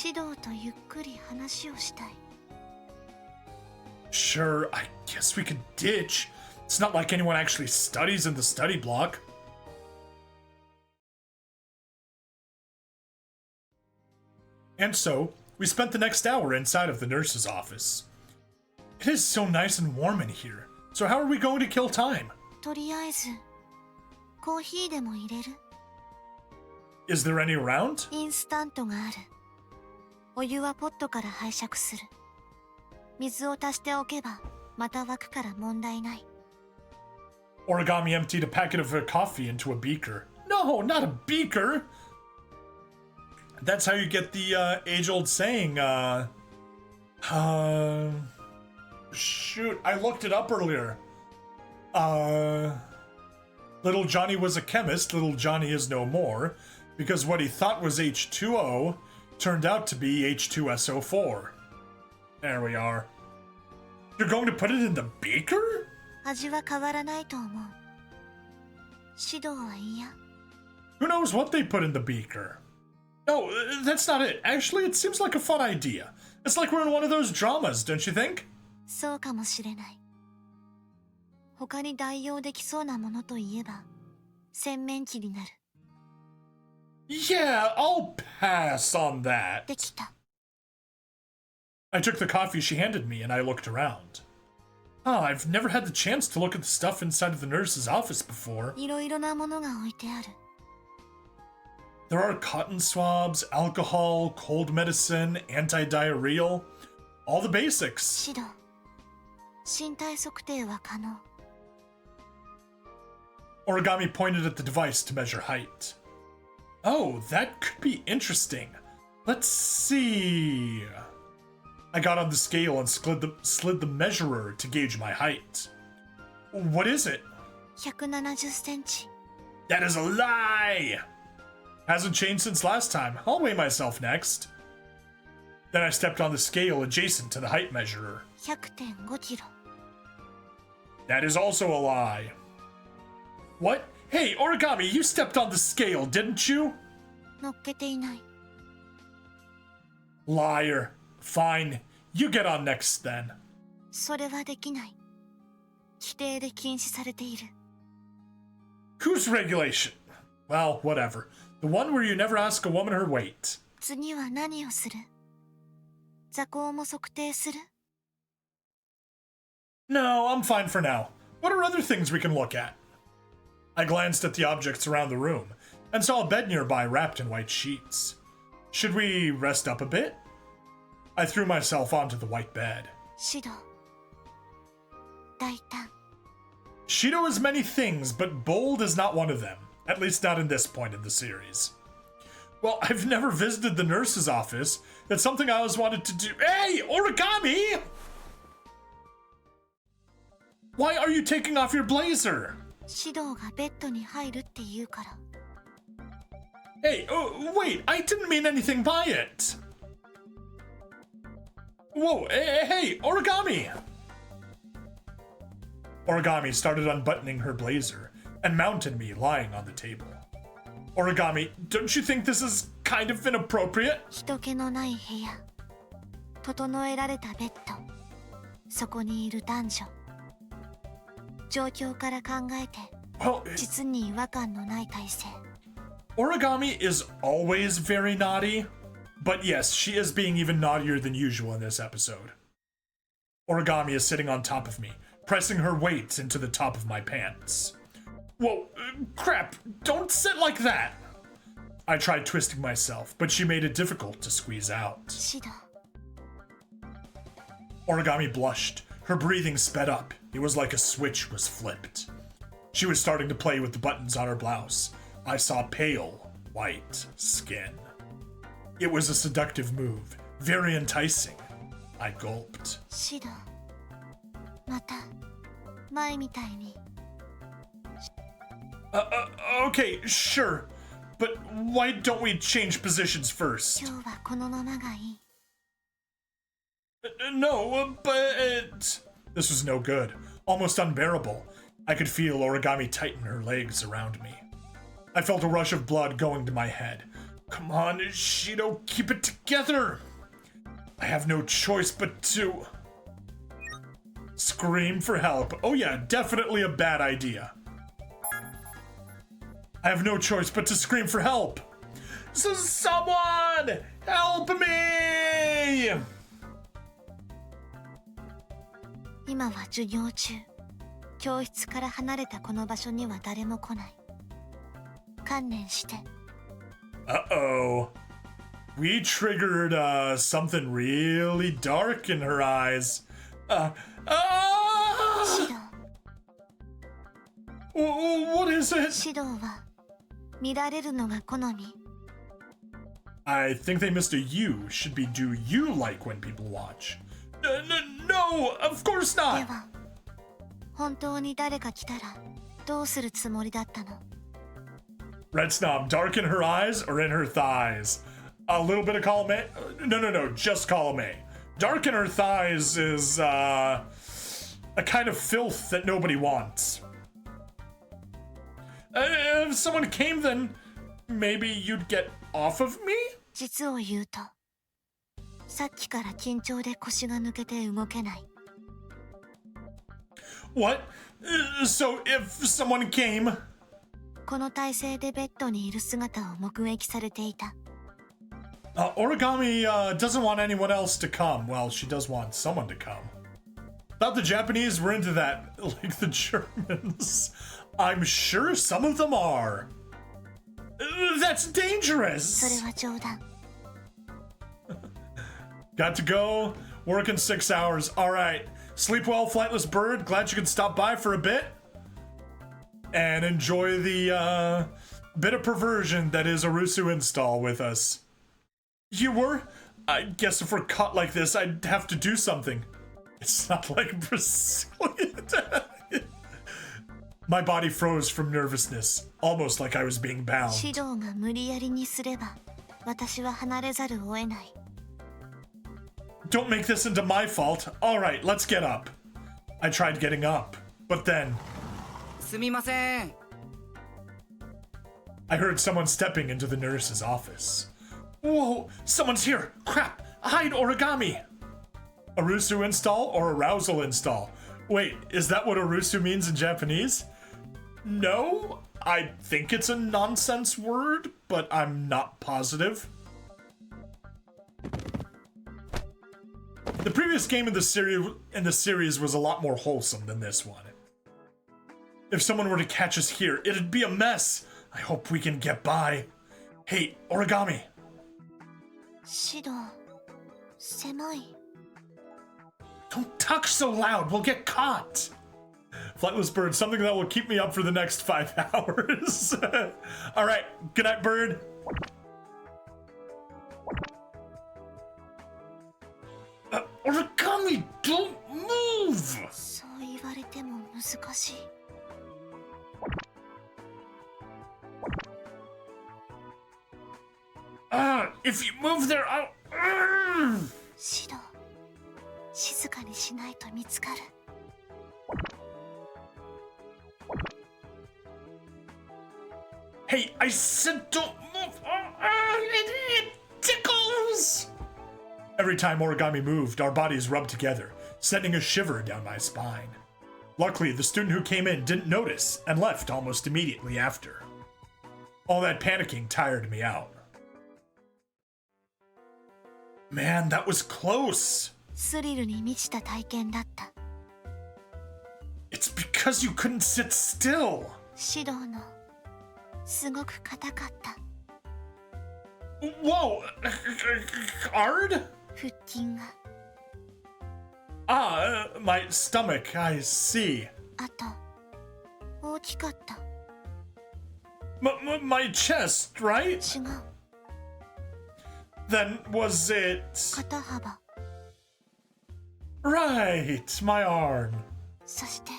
指導とゆっくり話をしたい。 Sure, I guess we could ditch. It's not like anyone actually studies in the study block. And so, we spent the next hour inside of the nurse's office. It is so nice and warm in here. So how are we going to kill time? とりあえずコーヒーでも入れる？ Is there any around? インスタントがある。お湯はポットから拝借する。水を足しておけばまた沸くから問題ない。 Origami emptied a packet of coffee into a beaker. No, not a beaker! That's how you get the age-old saying, shoot, I looked it up earlier. Little Johnny was a chemist, little Johnny is no more, because what he thought was H2O turned out to be H2SO4. There we are. You're going to put it in the beaker? 味は変わらないと思う。指導はいいや。 Who knows what they put in the beaker? No, that's not it. Actually, it seems like a fun idea. It's like we're in one of those dramas, don't you think? そうかもしれない。他に代用できそうなものといえば洗面器になる。 Yeah, I'll pass on that. できた。 I took the coffee she handed me and I looked around. Oh, I've never had the chance to look at the stuff inside of the nurse's office before. いろいろなものが置いてある。 There are cotton swabs, alcohol, cold medicine, anti-diarrheal, all the basics. 指導。身体測定は可能。 Origami pointed at the device to measure height. Oh, that could be interesting. Let's see. I got on the scale and slid the measurer to gauge my height. What is it? 170センチ。 That is a lie! Hasn't changed since last time. I'll weigh myself next. Then I stepped on the scale adjacent to the height measurer. 100.5 キロ。 That is also a lie. What? Hey, Origami, you stepped on the scale, didn't you? 乗っけていない。 Liar. Fine. You get on next then. それはできない。規定で禁止されている。 Whose regulation? Well, whatever. The one where you never ask a woman her weight. 次は何をする？座高も測定する？ No, I'm fine for now. What are other things we can look at? I glanced at the objects around the room and saw a bed nearby wrapped in white sheets. Should we rest up a bit? I threw myself onto the white bed. 指導。大胆。 Shido is many things, but bold is not one of them. At least not in this point in the series. Well, I've never visited the nurse's office. It's something I always wanted to do. Hey, Origami! Why are you taking off your blazer? 指導がベッドに入るって言うから。 Hey, wait, I didn't mean anything by it. Whoa, hey, Origami! Origami started unbuttoning her blazer and mounted me lying on the table. Origami, don't you think this is kind of inappropriate? 人気のない部屋。整えられたベッド。そこにいる男女。状況から考えて、 Well, 実に違和感のない体勢。 Origami is always very naughty, but yes, she is being even naughtier than usual in this episode. Origami is sitting on top of me, pressing her weight into the top of my pants. Whoa, crap, don't sit like that! I tried twisting myself, but she made it difficult to squeeze out. 指導。 Origami blushed. Her breathing sped up. It was like a switch was flipped. She was starting to play with the buttons on her blouse. I saw pale, white skin. It was a seductive move, very enticing. I gulped. 指導。また、前みたいに。 Okay, sure. But why don't we change positions first? 今日はこのままがいい。 No, but... This was no good. Almost unbearable. I could feel Origami tighten her legs around me. I felt a rush of blood going to my head. Come on, Shido, keep it together! I have no choice but to... Scream for help. Oh yeah, definitely a bad idea. I have no choice but to scream for help. Someone help me! 今は授業中。教室から離れたこの場所には誰も来ない。観念して。Uh-oh. We triggered something really dark in her eyes. What is it? 指導は見られるのが好み。I think they missed a U. Should be do you like when people watch? No, of course で not. は、本当に誰か来たらどうするつもりだったの？ Red Snob, dark in her eyes or in her thighs? A little bit of column A? No, just column A. Dark in her thighs is a kind of filth that nobody wants. If someone came, then maybe you'd get off of me? 実を言うと、さっきから緊張で腰が抜けて動けない。What? So if someone came... この体勢でベッドにいる姿を目撃されていた。Origami doesn't want anyone else to come. Well, she does want someone to come. Thought the Japanese were into that, like the Germans. I'm sure some of them are. That's dangerous. それは冗談。Got to go. Work in 6 hours. All right. Sleep well, flightless bird. Glad you could stop by for a bit. And enjoy the bit of perversion that is Arusu Install with us. You were? I guess if we're caught like this, I'd have to do something. It's not like Brazilian. My body froze from nervousness, almost like I was being bound. 指導が無理やりにすれば、私は離れざるを得ない。Don't make this into my fault. All right, let's get up. I tried getting up, but then すみません。 I heard someone stepping into the nurse's office. Whoa, someone's here. Crap, hide Origami. Arusu install or arousal install? Wait, is that what Arusu means in Japanese? No, I think it's a nonsense word, but I'm not positive. The previous game in the series was a lot more wholesome than this one. If someone were to catch us here, it'd be a mess. I hope we can get by. Hey, Origami. 指導、狭い。Don't talk so loud, we'll get caught. Flightless bird, something that will keep me up for the next 5 hours. All right, good night, bird. Origami, don't move. そう言われても難しい。If you move there, I'll... 指導、静かにしないと見つかる。Hey, I said don't move. It tickles. Every time Origami moved, our bodies rubbed together, sending a shiver down my spine. Luckily, the student who came in didn't notice and left almost immediately after. All that panicking tired me out. Man, that was close. スリルに満ちた体験だった。It's because you couldn't sit still. 指導のすごく硬かった。Whoa! Hard? 腹筋が。My stomach, I see. あと、大きかった。My chest, right? 違う。Then was it... 肩幅。Right, my arm. そして。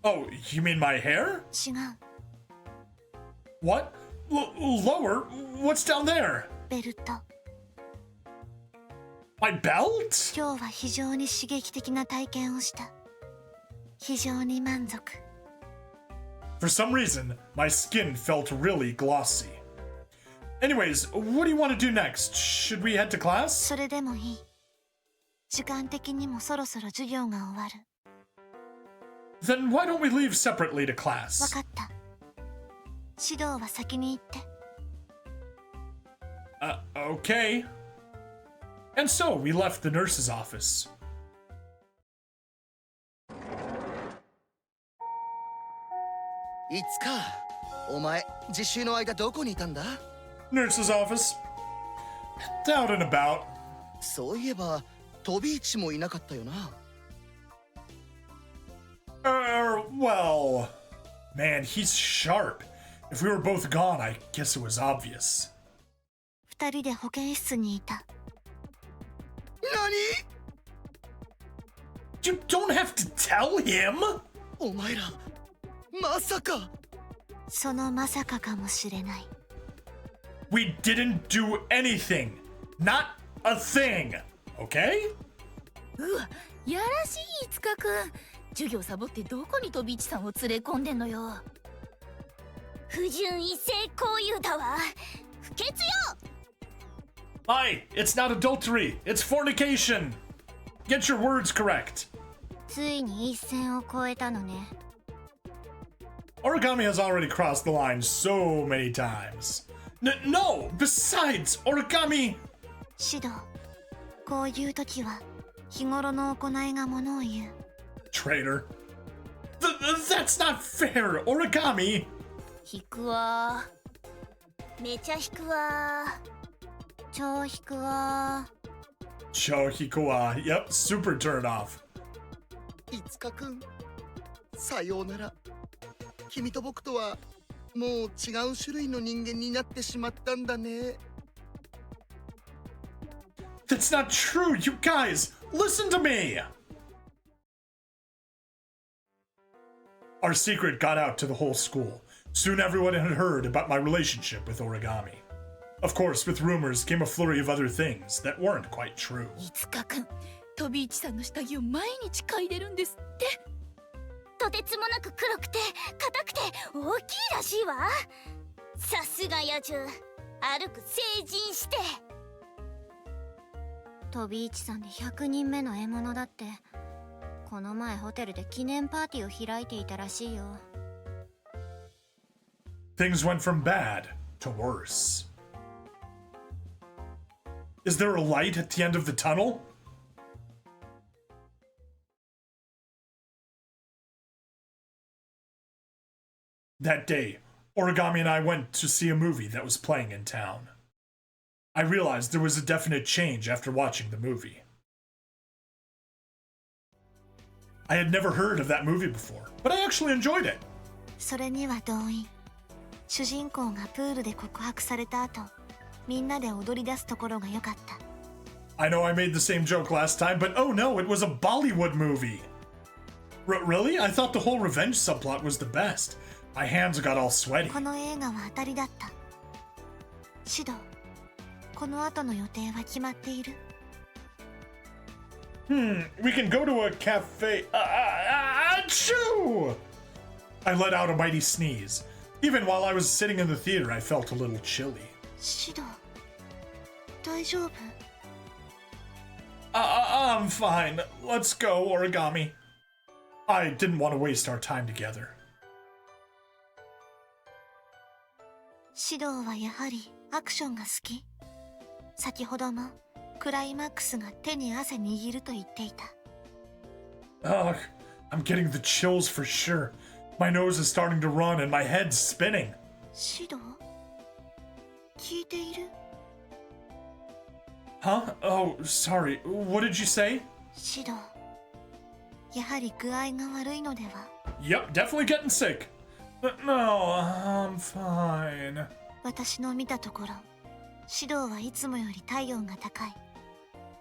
Oh, you mean my hair? 違う。 What? Lower? What's down there? ベルト。 My belt? 今日は非常に刺激的な体験をした。非常に満足。 For some reason, my skin felt really glossy. Anyways, what do you want to do next? Should we head to class? それでもいい。時間的にもそろそろ授業が終わる。 Then why don't we leave separately to わ class? かった。指導は先に行って。Okay. And so we left the nurse's office. いつかお前実習の間どこにいたんだ？ Nurse's office. Out and about. そういえば飛び地もいなかったよな。Well, man, he's sharp. If we were both gone, I guess it was obvious. 二人で保健室にいた。何？ You don't have to tell him! お前らまさか。そのまさかかもしれない。We didn't do anything. Not a thing. Okay? うわ、やらしい5日くん。授業サボってどこに飛び地さんを連れ込んでんのよ。不純異性交友だわ。不潔よ。Hi, it's not adultery. It's fornication. Get your words correct. ついに一線を越えたのね。Origami has already crossed the line so many times. No! Besides, Origami... 指導。こういう時は日頃の行いがものを言う。Traitor. That's not fair, Origami! 引くわ。めちゃ引くわ。超引くわ。Chohikowa. Yep, super turn off. いつかくんさようなら。君と僕とはもう違う種類の人間になってしまったんだね。 That's not true, you guys! Listen to me! Our secret got out to the whole school. Soon everyone had heard about my relationship with Origami. Of course, with rumors came a flurry of other things that weren't quite true. 5日くん、飛び地さんの下着を毎日嗅いでるんですって。とてつもなく黒くて硬くて大きいらしいわ。さすが野獣。歩く成人して。飛び市さんで100人目の獲物だって。この前ホテルで記念パーティーを開いていたらしいよ。Things went from bad to worse. Is there a light at the end of the tunnel? That day, Origami and I went to see a movie that was playing in town. I realized there was a definite change after watching the movie. I had never heard of that movie before, but I actually enjoyed it. それには同意。主人公がプールで告白された後、みんなで踊り出すところが良かった。I know I made the same joke last time, but oh no, it was a Bollywood movie. Really? I thought the whole revenge subplot was the best. My hands got all sweaty. この映画は当たりだった。指導。この後の予定は決まっている？ We can go to a cafe. Achoo! I let out a mighty sneeze. Even while I was sitting in the theater, I felt a little chilly. 指導。大丈夫？ I'm fine. Let's go, Origami. I didn't want to waste our time together. 指導はやはりアクションが好き。先ほどもクライマックスが手に汗握ると言っていた。Ugh, I'm getting the chills for sure. My nose is starting to run and my head's spinning. 指導？聞いている？ Huh? Oh, sorry. What did you say? 指導。やはり具合が悪いのでは？ Yep, definitely getting sick. No, I'm fine. 私の見たところ、指導はいつもより体温が高い。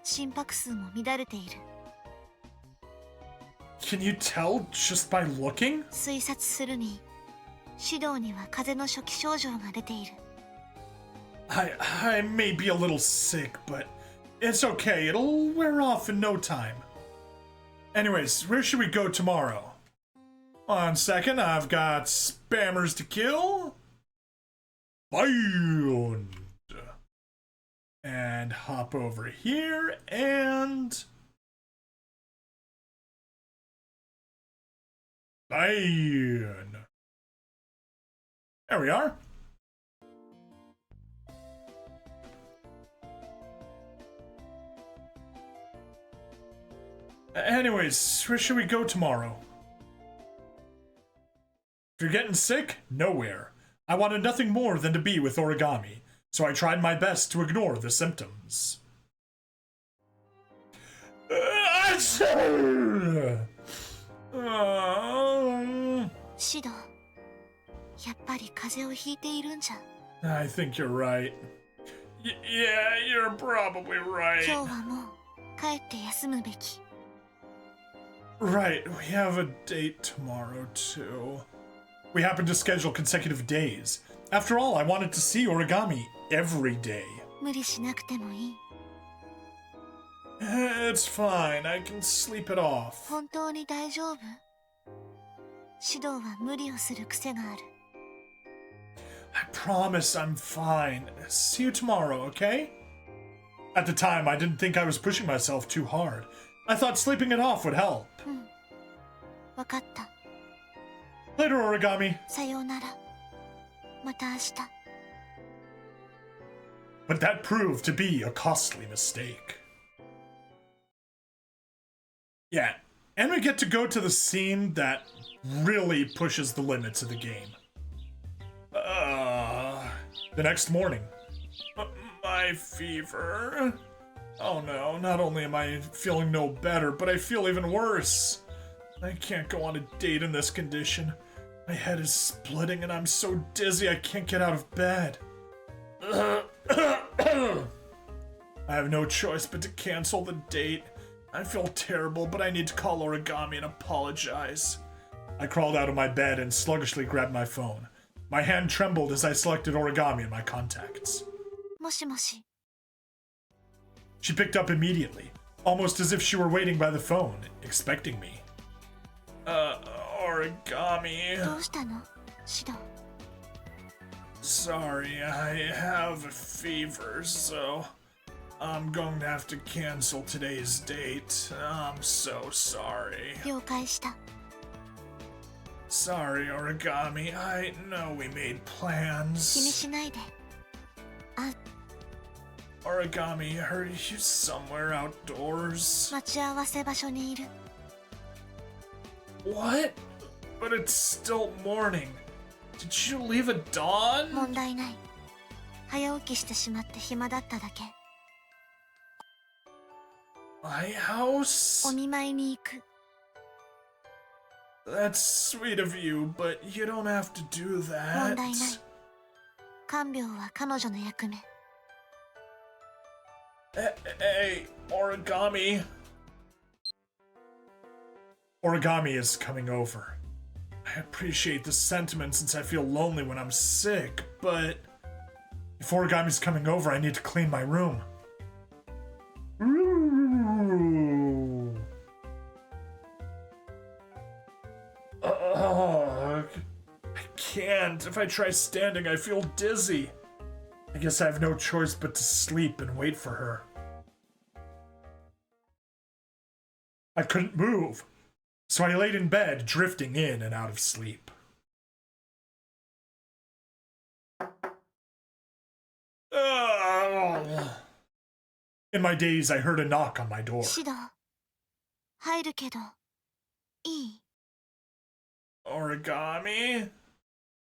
心拍数も乱れている。Can you tell just by looking? 推察するに、指導には風邪の初期症状が出ている。I may be a little sick, but it's okay. It'll wear off in no time. Anyways, where should we go tomorrow? One second, I've got spammers to kill. Bind. And hop over here and... Bind. There we are. Anyways, where should we go tomorrow? If you're getting sick, nowhere. I wanted nothing more than to be with Origami, so I tried my best to ignore the symptoms. シド、やっぱり風邪をひいているんじゃ。I think you're right. Yeah, you're probably right. 今日はもう帰って休むべき。Right, we have a date tomorrow, too. We happened to schedule consecutive days. After all, I wanted to see Origami every day. 無理しなくてもいい。It's fine, I can sleep it off. 本当に大丈夫？シドは無理をする癖がある。I promise I'm fine. See you tomorrow, okay? At the time, I didn't think I was pushing myself too hard. I thought sleeping it off would help. うん。わかった。Later, Origami. さようなら。また明日。But that proved to be a costly mistake. Yeah, and we get to go to the scene that really pushes the limits of the game. The next morning. My fever. Oh no, not only am I feeling no better, but I feel even worse. I can't go on a date in this condition. My head is splitting and I'm so dizzy I can't get out of bed. I have no choice but to cancel the date. I feel terrible, but I need to call Origami and apologize. I crawled out of my bed and sluggishly grabbed my phone. My hand trembled as I selected Origami in my contacts. もしもし。 She picked up immediately, almost as if she were waiting by the phone, expecting me. Origami. どうしたの？シド。 Sorry, I have a fever, so I'm going to have to cancel today's date. I'm so sorry. 了解した。 Sorry, Origami. I know we made 気に plans. しないで。 Origami, I heard you somewhere outdoors. 待ち合わせ場所にいる。 What? But it's still morning. Did you leave at dawn? 問題ない。早起きしてしまって暇だっただけ。 My house? お見舞いに行く。 That's sweet of you, but you don't have to do 問 that. 題ない。看病は彼女の役目。 Hey, Origami. Origami is coming over. I appreciate the sentiment since I feel lonely when I'm sick, but if Origami's coming over, I need to clean my room. Ooh. Ugh. I can't. If I try standing, I feel dizzy. I guess I have no choice but to sleep and wait for her. I couldn't move, so I laid in bed, drifting in and out of sleep. Ugh. In my daze, I heard a knock on my door. シド。入るけど。いい？ Origami?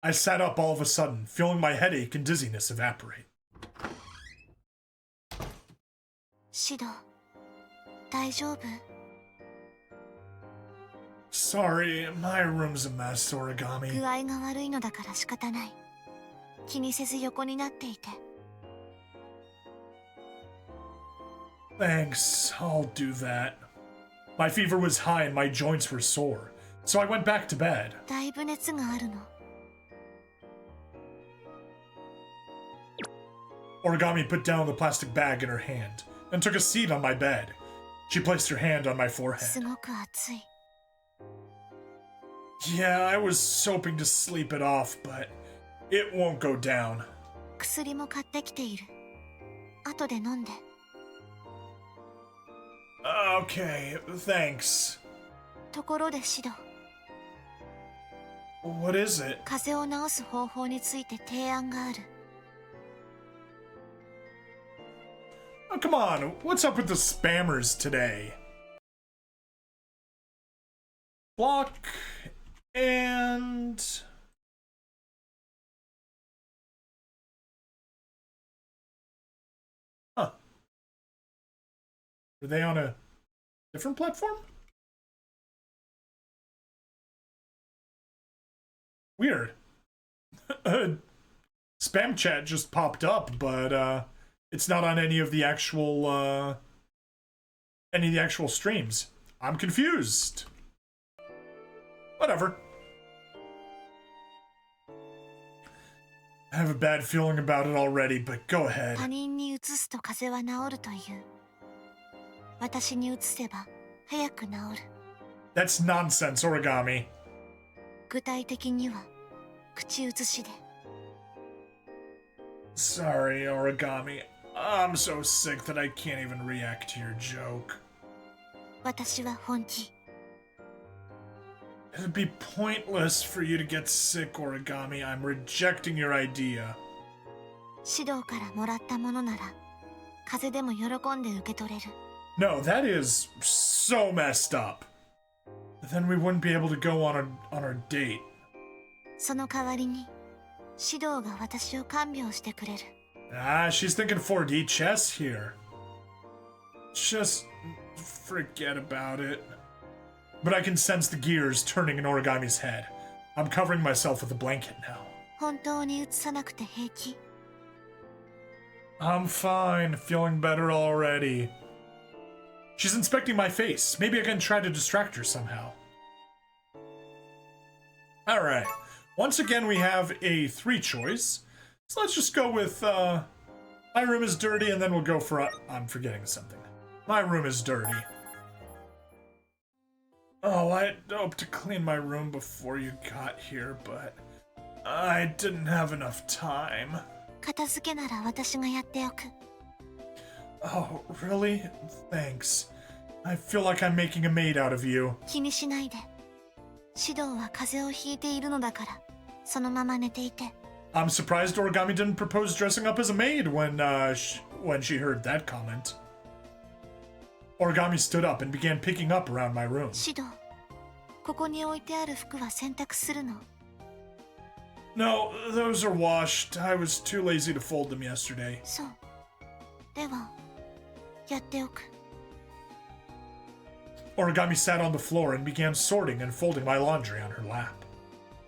I sat up all of a sudden, feeling my headache and dizziness evaporate. シド。大丈夫？ Sorry, my room's a mess, Origami. 具合が悪いのだから仕方ない。気にせず横になっていて。 Thanks, I'll do that. My fever was high and my joints were sore, so I went back to bed. だいぶ熱があるの。 Origami put down the plastic bag in her hand and took a seat on my bed. She placed her hand on my す forehead. ごく暑い。 Yeah, I was hoping to sleep it off, but it won't go down. 薬も買ってきている。後で飲んで。 Okay, thanks. ところでシド。 What is it? 風邪を治す方法について提案がある。 Oh, come on, what's up with the spammers today? Block and Are they on a different platform? Weird. Spam chat just popped up, but it's not on any of the actual streams. I'm confused. Whatever. I have a bad feeling about it already, but go ahead. 他人に移すと風邪は治るという。私に移せば早く治る。That's nonsense, Origami. 具体的には口移しで。Sorry, Origami. I'm so sick that I can't even react to your joke. 私は本気。It'd be pointless for you to get sick, Origami. I'm rejecting your idea. 指導からもらったものなら風邪でも喜んで受け取れる。 No, that is so messed up. Then we wouldn't be able to go on our date. その代わりに指導が私を看病してくれる。 Ah, she's thinking 4D chess here. Just forget about it. But I can sense the gears turning in Origami's head. I'm covering myself with a blanket now. 本当に移さなくて平気。 I'm fine, feeling better already. She's inspecting my face. Maybe I can try to distract her somehow. Alright. Once again, we have a 3 choice. So let's just go with, my room is dirty, and then we'll go for, I'm forgetting something. My room is dirty. Oh, I hoped to clean my room before you got here, but I didn't have enough time. 片付けなら私がやっておく。 Oh, really? Thanks. I feel like I'm making a maid out of you. 気にしないで。指導は風邪をひいているのだから、そのまま寝ていて。 I'm surprised Origami didn't propose dressing up as a maid when she heard that comment. Origami stood up and began picking up around my room. 指導、ここに置いてある服は洗濯するの？ No, those are washed. I was too lazy to fold them yesterday. そう。では、やっておく。 Origami sat on the floor and began sorting and folding my laundry on her lap.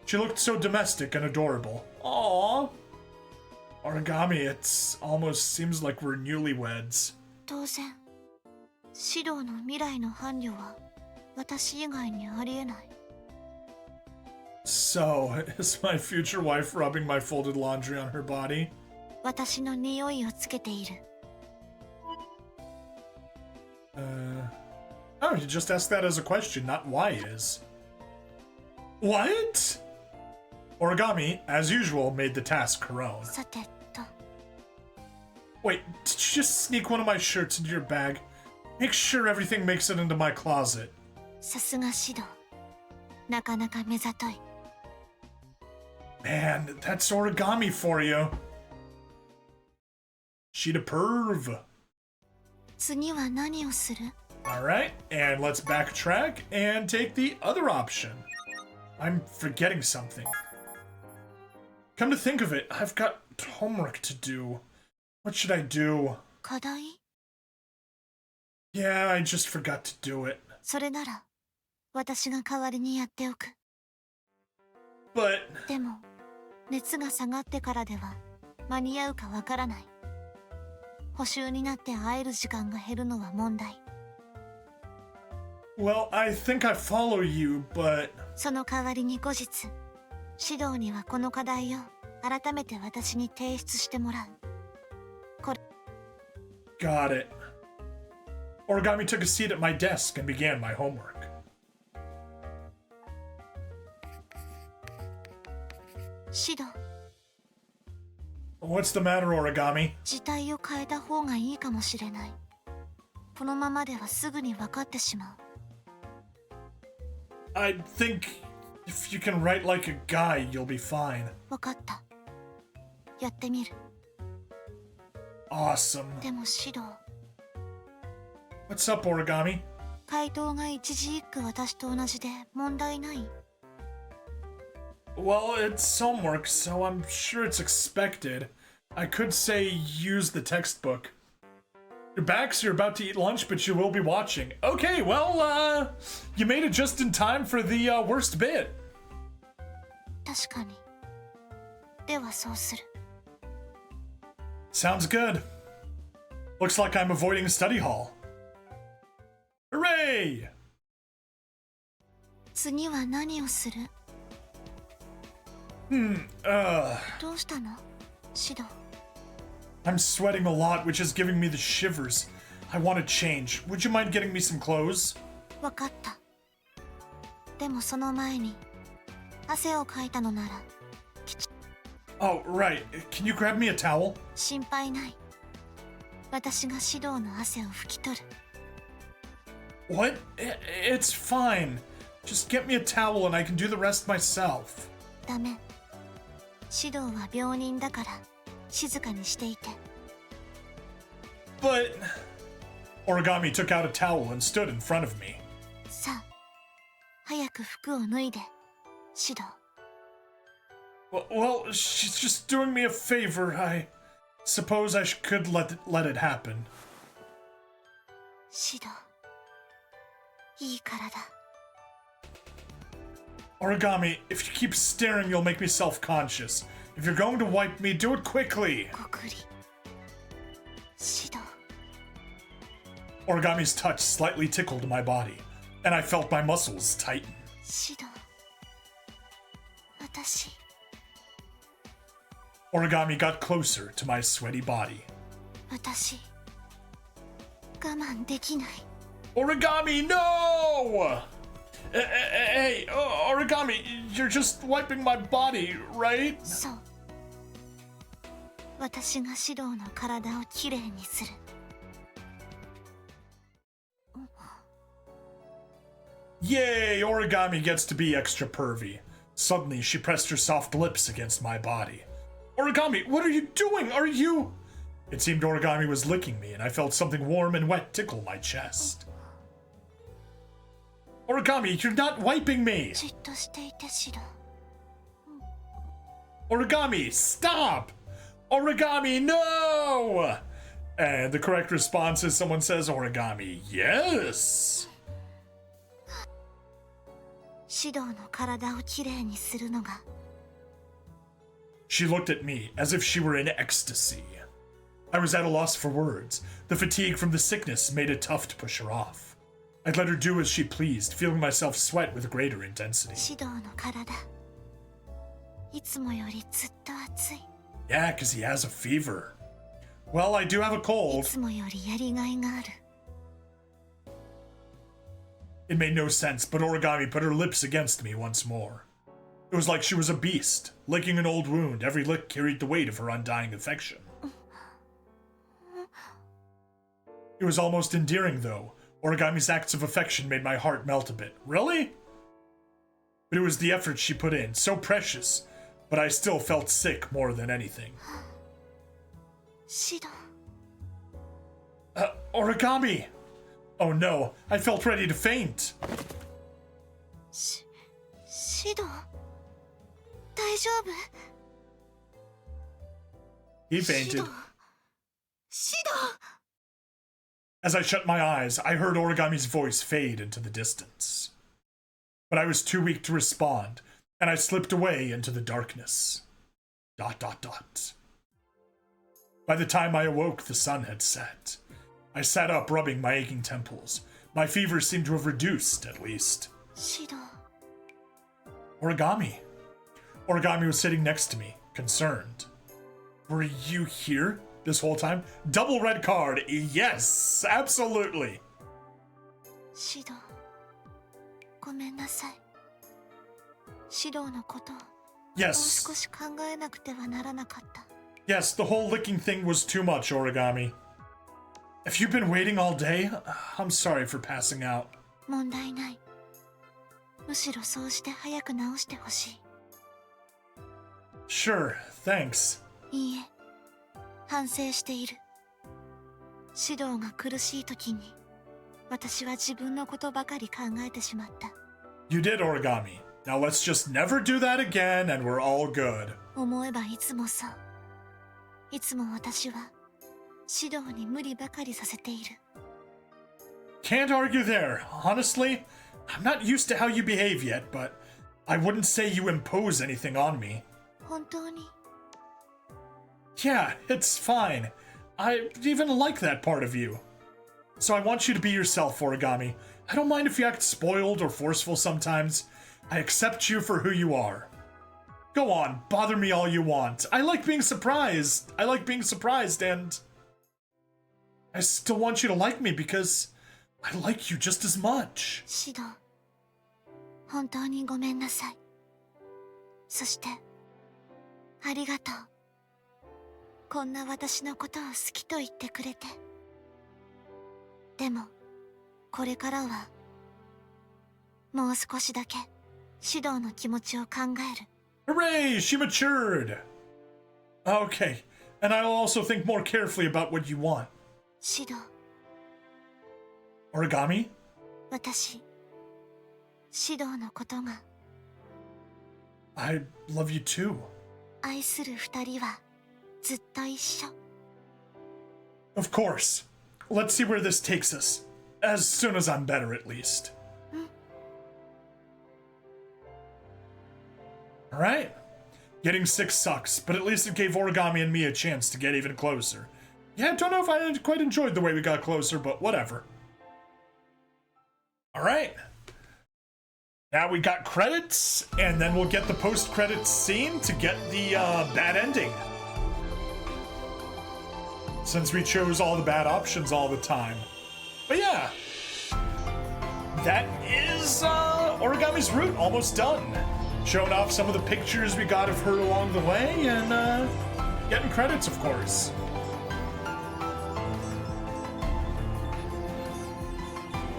She looked so domestic and adorable. Aww. Origami, it almost seems like we're newlyweds. 当然、指導の未来の伴侶は私以外にありえない。 So, is my future wife rubbing my folded laundry on her body? 私の匂いをつけている。 Oh, you just asked that as a question, not why is. What? Origami, as usual, made the task her own. さてと。 Wait, did you just sneak one of my shirts into your bag? Make sure everything makes it into my closet. さすが指導。なかなか目ざとい。 Man, that's Origami for you. She'd a perv. 次は何をする？ Alright, and let's backtrack and take the other option. I'm forgetting something. Come to think of it, I've got homework to do. What should I do? 課題？ Yeah, I just forgot to do it. それなら、私が代わりにやっておく。 But でも、熱が下がってからでは間に合うかわからない。補習になって会える時間が減るのは問題。 well, I think I follow you, but その代わりに後日、指導にはこの課題を改めて私に提出してもらう。 got it. Origami took a seat at my desk and began my homework. 指導、 What's the matter, Origami? 字体を変えた方がいいかもしれない。このままではすぐに分かってしまう。 I think if you can write like a guy, you'll be fine. 分かった。やってみる。 Awesome. でも指導、 What's up, Origami? 回答が一字一句私と同じで問題ない？ Well, it's homework, so I'm sure it's expected. I could say use the textbook. You're back, so you're about to eat lunch, but you will be watching. Okay, well, you made it just in time for the worst bit. 確かに。ではそうする。 Sounds good. Looks like I'm avoiding study hall. Hooray! 次は何をする？ どうしたの？シド。 I'm sweating a lot, which is giving me the shivers. I want to change. Would you mind getting me some clothes? わかった。でもその前に汗をかいたのなら。 Oh, right. Can you grab me a towel? 心配ない。私がシドの汗を拭き取る。 What? It's fine. Just get me a towel and I can do the rest myself. ダメ。シドは病人だから静かにしていて。 But... Origami took out a towel and stood in front of me. さあ、早く服を脱いで、シド。 Well, she's just doing me a favor. I suppose I could let it happen. シド、いいからだ。 Origami, if you keep staring, you'll make me self-conscious. If you're going to wipe me, do it quickly. ごくり。シド。 Origami's touch slightly tickled my body, and I felt my muscles tighten. シド。私。 Origami got closer to my sweaty body. 私。我慢できない。 Origami, no! Hey, Origami, you're just wiping my body, right? そう。私がシドの体をきれいにする。 Yay, Origami gets to be extra pervy. Suddenly, she pressed her soft lips against my body. Origami, what are you doing? Are you... It seemed Origami was licking me, and I felt something warm and wet tickle my chest. Origami, you're not wiping me! じっとしていて、シド。 Origami, stop! Origami, no! And the correct response is someone says, Origami, yes! シドの体をきれいにするのが。 She looked at me as if she were in ecstasy. I was at a loss for words. The fatigue from the sickness made it tough to push her off. I let her do as she pleased, feeling myself sweat with greater intensity. シドの体。いつもよりずっと熱い。 Yeah, because he has a fever. Well, I do have a い cold. つもよりやりがいがある。 It made no sense, but Origami put her lips against me once more. It was like she was a beast, licking an old wound. Every lick carried the weight of her undying affection. It was almost endearing, though. Origami's acts of affection made my heart melt a bit. Really? But it was the effort she put in, so precious. But I still felt sick more than anything. シド。 Origami! Oh no, I felt ready to faint. シド。大丈夫？ He シ fainted. ド。シド。 As I shut my eyes, I heard Origami's voice fade into the distance. But I was too weak to respond, and I slipped away into the darkness. ... By the time I awoke, the sun had set. I sat up, rubbing my aching temples. My fever seemed to have reduced, at least. シド。 Origami. Origami was sitting next to me, concerned. Were you here this whole time? Double red card. Yes, absolutely. シド。ごめんなさい。シドのことをもう Yes. 少し考えなくてはならなかった。 Yes, the whole licking thing was too much, Origami. If you've been waiting all day, I'm sorry for passing out. 問題ない。むしろそうして早く治してほし Sure, thanks. い。いいえ、反省している。指導が苦しい時に、私は自分のことばかり考えてしまった。 You did, Origami. Now let's just never do that again and we're all good. 思えばいつもそう。いつも私は指導に無理ばかりさせている。 Can't argue there. Honestly, I'm not used to how you behave yet, but I wouldn't say you impose anything on me. 本当に Yeah, it's fine. I even like that part of you. So I want you to be yourself, Origami. I don't mind if you act spoiled or forceful sometimes. I accept you for who you are. Go on, bother me all you want. I like being surprised. And I still want you to like me because I like you just as much. 指導本当にごめんなさい。そしてありがとう。こんな私のことを好きと言ってくれて。でもこれからはもう少しだけ指導の気持ちを考える。 Hooray! She matured! Okay, and I'll also think more carefully about what you want. 指導 Origami? 私指導のことが I love you too. 愛する二人はずっと一緒。 Of course. Let's see where this takes us. As soon as I'm better, at least. Alright. Getting sick sucks, but at least it gave Origami and me a chance to get even closer. Yeah, I don't know if I quite enjoyed the way we got closer, but whatever. Alright. Now we got credits, and then we'll get the post-credits scene to get the bad ending. Since we chose all the bad options all the time. But yeah. That is Origami's route almost done. Showing off some of the pictures we got of her along the way, and getting credits, of course.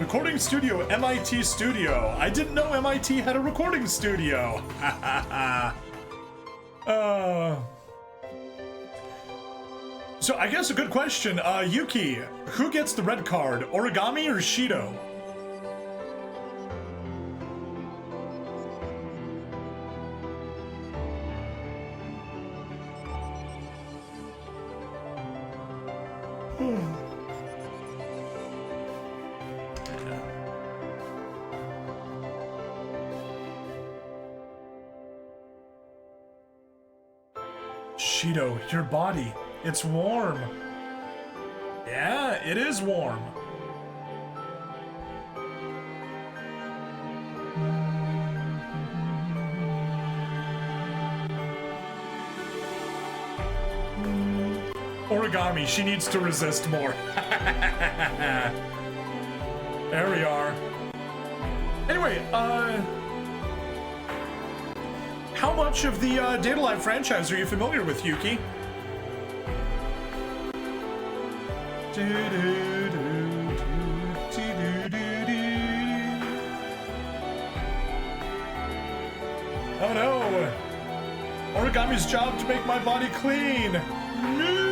Recording studio, MIT Studio. I didn't know MIT had a recording studio. So I guess a good question, Yuki, who gets the red card, Origami or Shido? Shido, your body. It's warm. Yeah, it is warm. Origami, she needs to resist more. There we are. Anyway, how much of the Data Live franchise are you familiar with, Yuki? Oh no! Origami's job to make my body clean! No!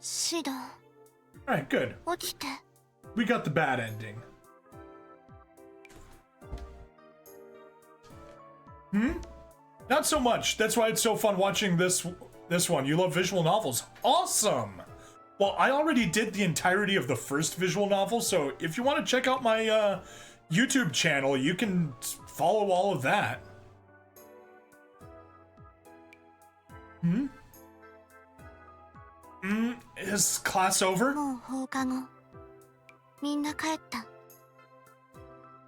Shido, Alright, good. 起きて。 We got the bad ending. Not so much. That's why it's so fun watching this one. You love visual novels. Awesome! Well, I already did the entirety of the first visual novel, so if you want to check out my YouTube channel, you can follow all of that. Is class over? もう放課後。みんな帰った。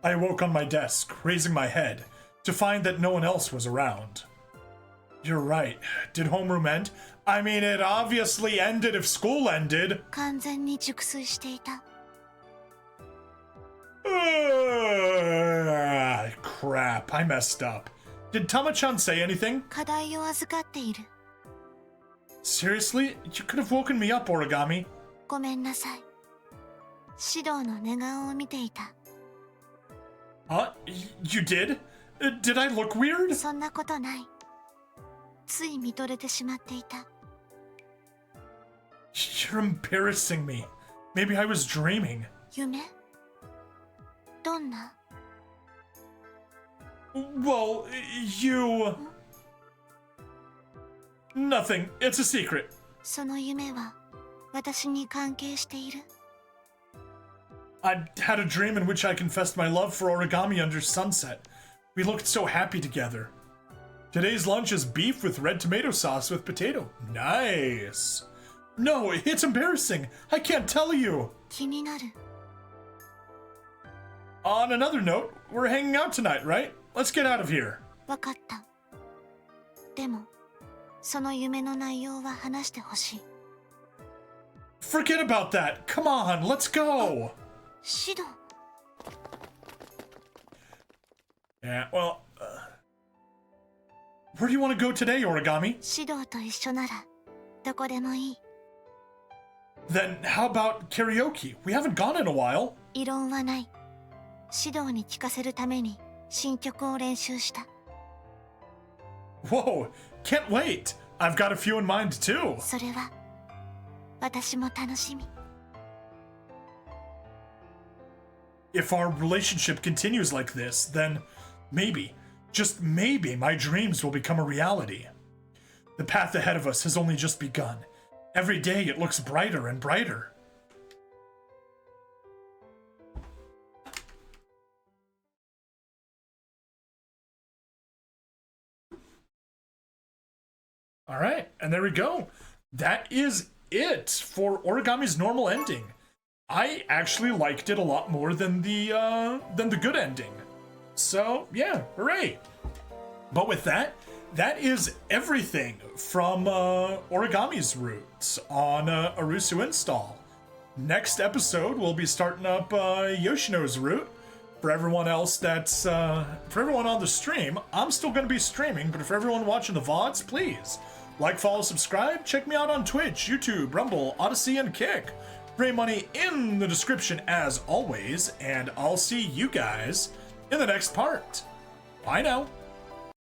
I awoke on my desk, raising my head, to find that no one else was around. You're right. Did homeroom end? I mean, it obviously ended if school ended. 完全に熟睡していた。 Crap, I messed up. Did Tama-chan say anything? 課題を預かっている。 Seriously? You could have woken me up, Origami. ごめんなさい。指導の寝顔を見ていた。You did? Did I look weird? そんなことない。つい見とれてしまっていた。You're embarrassing me. Maybe I was dreaming. 夢？どんな？ Well, you... Nothing. It's a secret. その夢は私に関係している？ I had a dream in which I confessed my love for Origami under sunset. We looked so happy together. Today's lunch is beef with red tomato sauce with potato. Nice. No, it's embarrassing. I can't tell you. 気になる。 On another note, we're hanging out tonight, right? Let's get out of here. わかった。でも、その夢の内容は話してほしい。 Forget about that. Come on, let's go. シド。 Yeah, well, where do you want to go today, Origami? シドと一緒ならどこでもいい。 Then how about karaoke? We haven't gone in a while. 異論はない。シドに聞かせるために新曲を練習した。 Whoa, can't wait. I've got a few in mind too. それは私も楽しみ。 If our relationship continues like this, then maybe, just maybe, my dreams will become a reality. The path ahead of us has only just begun. Every day it looks brighter and brighter. All right, and there we go. That is it for Origami's normal ending. I actually liked it a lot more than the good ending. So yeah, hooray! But with that, that is everything from Origami's roots on Arusu Install. Next episode, we'll be starting up Yoshino's route. For everyone else that's for everyone on the stream, I'm still going to be streaming, but for everyone watching the VODs, please like, follow, subscribe. Check me out on Twitch, YouTube, Rumble, Odyssey, and Kick. Ray Money in the description as always, and I'll see you guys in the next part. Bye now.